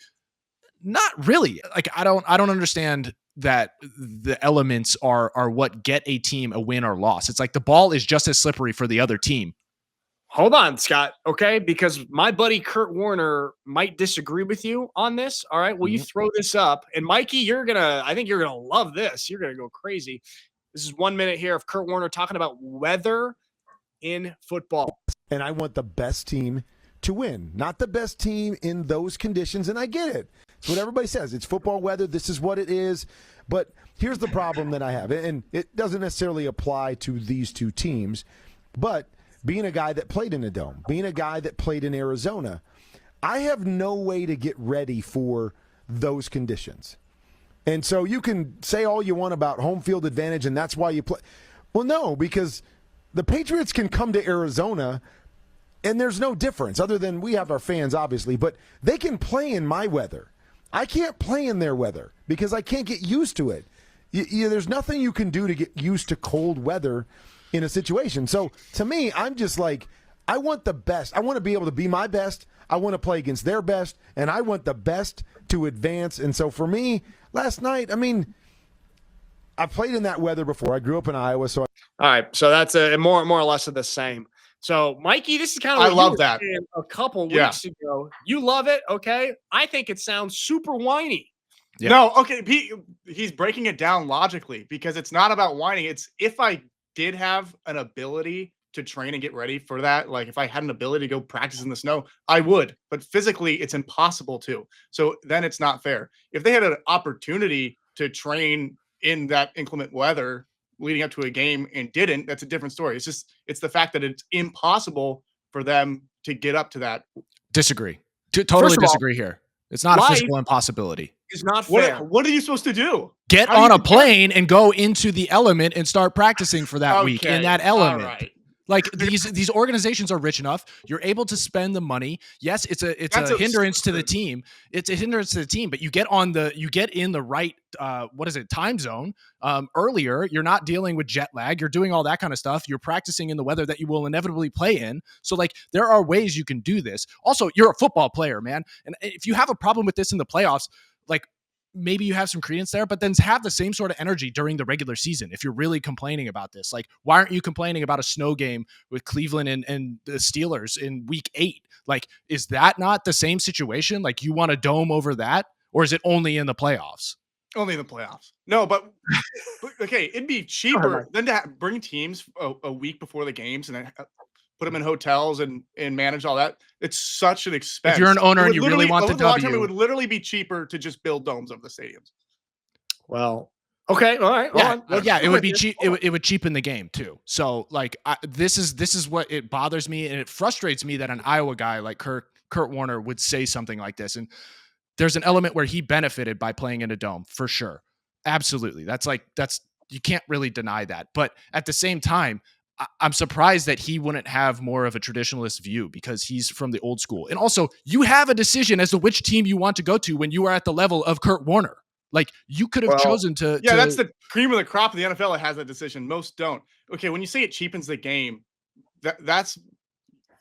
not really. Like, I don't understand that the elements are what get a team a win or loss. It's like the ball is just as slippery for the other team. Hold on, Scott. Okay, because my buddy Kurt Warner might disagree with you on this. All right, will you throw this up? And Mikey, I think you're gonna love this. You're gonna go crazy. This is 1 minute here of Kurt Warner talking about weather in football. And I want the best team to win, not the best team in those conditions. And I get it. It's what everybody says. It's football weather. This is what it is. But here's the problem that I have. And it doesn't necessarily apply to these two teams. But being a guy that played in a dome, being a guy that played in Arizona, I have no way to get ready for those conditions. And so you can say all you want about home field advantage, and that's why you play. Well, no, because the Patriots can come to Arizona, and there's no difference other than we have our fans, obviously, but they can play in my weather. I can't play in their weather because I can't get used to it. There's nothing you can do to get used to cold weather in a situation. So to me, I'm just like, I want the best. I want to be able to be my best. I want to play against their best, and I want the best to advance. And so for me, last night, I mean, I played in that weather before. I grew up in Iowa, so. All right, so that's more or less of the same. So, Mikey, this is kind of what I love that. a couple weeks ago. You love it, okay? I think it sounds super whiny. Yeah. No, okay, he's breaking it down logically because it's not about whining. It's if I did have an ability to train and get ready for that, like if I had an ability to go practice in the snow, I would. But physically, it's impossible to. So then it's not fair. If they had an opportunity to train in that inclement weather leading up to a game and didn't, that's a different story. It's the fact that it's impossible for them to get up to that. Disagree. Totally disagree here. It's not a physical impossibility. It's not fair. What are you supposed to do? Get on a plane and go into the element and start practicing for that week in that element. All right. Like these organizations are rich enough. You're able to spend the money. Yes, it's a hindrance to the team. It's a hindrance to the team, but you get in the right time zone earlier. You're not dealing with jet lag. You're doing all that kind of stuff. You're practicing in the weather that you will inevitably play in. So like there are ways you can do this. Also, you're a football player, man. And if you have a problem with this in the playoffs, like maybe you have some credence there, but then have the same sort of energy during the regular season. If you're really complaining about this, like, why aren't you complaining about a snow game with Cleveland and the Steelers in week 8? Like, is that not the same situation? Like, you want a dome over that, or is it only in the playoffs? Only in the playoffs. No, but okay, it'd be cheaper than to bring teams a week before the games and then put them in hotels and manage all that. It's such an expense. If you're an owner and you really want the W, it would literally be cheaper to just build domes over the stadiums. Well, okay, all right. It would be cheap. It would cheapen the game too. So like, this is what it bothers me, and it frustrates me that an Iowa guy like Kurt Warner would say something like this. And there's an element where he benefited by playing in a dome for sure. Absolutely, that's you can't really deny that. But at the same time, I'm surprised that he wouldn't have more of a traditionalist view because he's from the old school. And also, you have a decision as to which team you want to go to when you are at the level of Kurt Warner. Like, you could have chosen to. Yeah, that's the cream of the crop of the NFL that has that decision. Most don't. Okay, when you say it cheapens the game, that's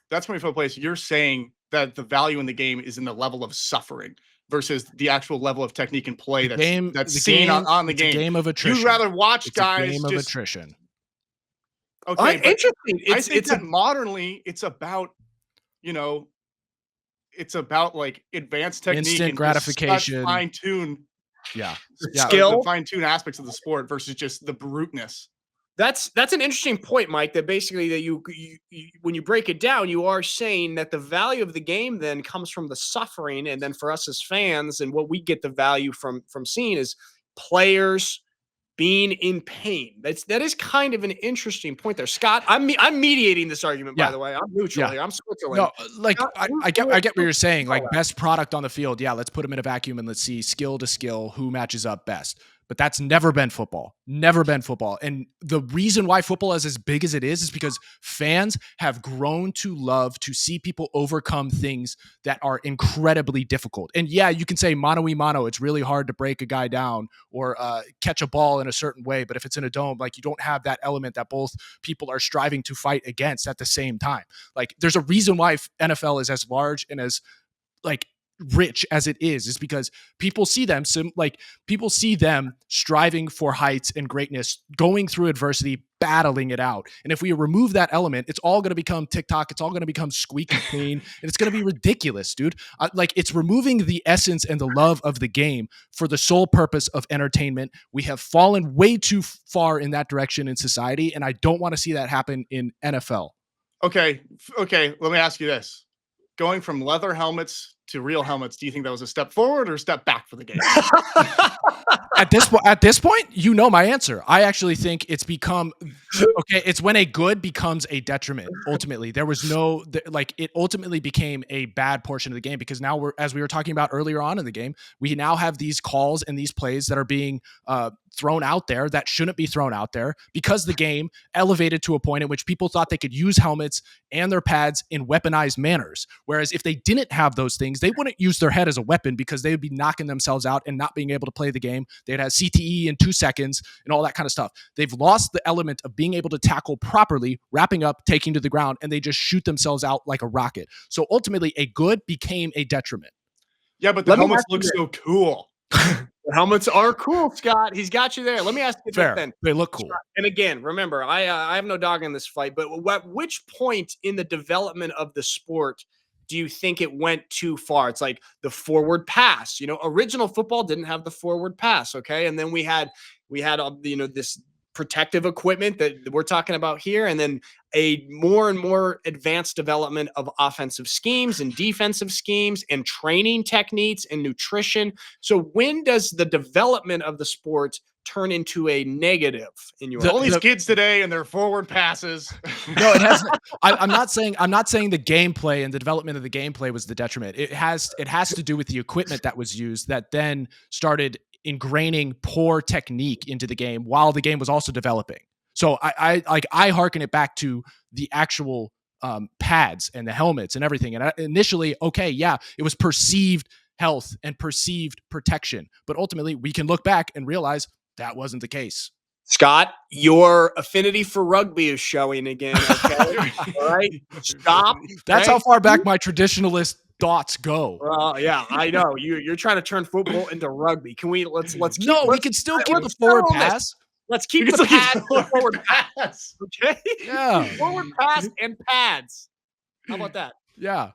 from a place. You're saying that the value in the game is in the level of suffering versus the actual level of technique and play that's the seen on the it's a game. game of attrition. You'd rather watch It's guys a game of just attrition. okay. But Interesting. I think that modernly it's about, it's about like advanced technique Instant and gratification. fine tune skill, fine tune aspects of the sport versus just the bruteness. That's an interesting point, Mike, that basically that you when you break it down, you are saying that the value of the game then comes from the suffering. And then for us as fans, and what we get the value from seeing is players being in pain. That is kind of an interesting point there. Scott, I'm mediating this argument, by the way. I'm neutral here. I'm Switzerland. No, like Scott, I get what you're saying. Like best product on the field. Yeah, let's put them in a vacuum and let's see skill to skill who matches up best. But that's never been football. Never been football. And the reason why football is as big as it is because fans have grown to love to see people overcome things that are incredibly difficult. And yeah, you can say mano y mano, it's really hard to break a guy down or catch a ball in a certain way. But if it's in a dome, like you don't have that element that both people are striving to fight against at the same time. Like there's a reason why NFL is as large and as like rich as it is because people see them striving for heights and greatness, going through adversity, battling it out. And if we remove that element, it's all going to become TikTok. It's all going to become squeaky clean, and it's going to be ridiculous, dude. Like it's removing the essence and the love of the game for the sole purpose of entertainment. We have fallen way too far in that direction in society, and I don't want to see that happen in NFL. Okay. Let me ask you this. Going from leather helmets to real helmets, do you think that was a step forward or a step back for the game? At this point, you know my answer. I actually think it's become okay. It's when a good becomes a detriment. Ultimately, there was no it ultimately became a bad portion of the game because now as we were talking about earlier on in the game, we now have these calls and these plays that are being thrown out there that shouldn't be thrown out there because the game elevated to a point in which people thought they could use helmets and their pads in weaponized manners. Whereas if they didn't have those things, they wouldn't use their head as a weapon because they would be knocking themselves out and not being able to play the game. They'd have CTE in 2 seconds and all that kind of stuff. They've lost the element of being able to tackle properly, wrapping up, taking to the ground, and they just shoot themselves out like a rocket. So ultimately, a good became a detriment. Yeah, but the helmets look so cool. The helmets are cool, Scott. He's got you there. Let me ask you this then. They look cool. And again, remember, I have no dog in this fight, but at which point in the development of the sport do you think it went too far? It's like the forward pass. Original football didn't have the forward pass, okay? And then we had this protective equipment that we're talking about here, and then a more and more advanced development of offensive schemes and defensive schemes and training techniques and nutrition. So when does the development of the sport turn into a negative in your all these kids today and their forward passes? No, it has. I'm not saying the gameplay and the development of the gameplay was the detriment. It has to do with the equipment that was used that then started ingraining poor technique into the game while the game was also developing. So I hearken it back to the actual pads and the helmets and everything. And initially, okay, yeah, it was perceived health and perceived protection, but ultimately we can look back and realize that wasn't the case. Scott, your affinity for rugby is showing again. Okay, all right, stop. That's how far back my traditionalist thoughts go. Yeah, I know. You're trying to turn football into rugby. Can we let's keep we can still keep the forward pass. Let's keep the pads forward pass. Okay? Yeah. Forward pass and pads. How about that? Yeah.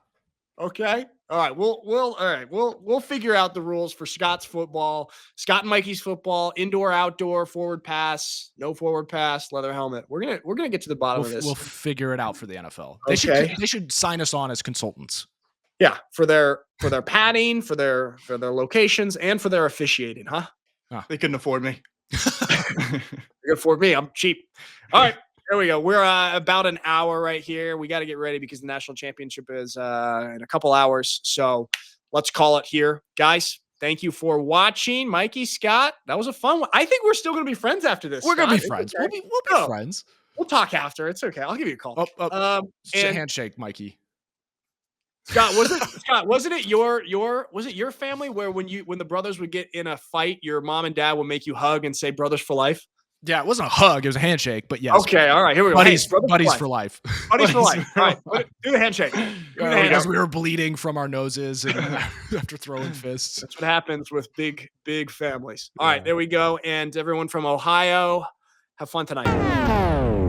Okay. All right. We'll figure out the rules for Scott's football, Scott and Mikey's football, indoor, outdoor, forward pass, no forward pass, leather helmet. We're gonna get to the bottom of this. We'll figure it out for the NFL. Okay. They should sign us on as consultants. Yeah, for their padding, for their locations, and for their officiating, huh? They couldn't afford me. They could afford me. I'm cheap. All right, there we go. We're about an hour right here. We got to get ready because the national championship is in a couple hours. So let's call it here, guys. Thank you for watching, Mikey, Scott. That was a fun one. I think we're still going to be friends after this. We're going to be Scott. friends. Okay. We'll be friends. We'll talk after. It's okay. I'll give you a call. And handshake, Mikey. Scott, wasn't it your family where when the brothers would get in a fight, your mom and dad would make you hug and say brothers for life? Yeah, it wasn't a hug; it was a handshake. But yes, Okay, all right, here we go. buddies, Hey, brothers buddies for for life. Buddies for life. All right, do the handshake. Do the handshake. As we were bleeding from our noses and after throwing fists. That's what happens with big families. All right, there we go. And everyone from Ohio, have fun tonight.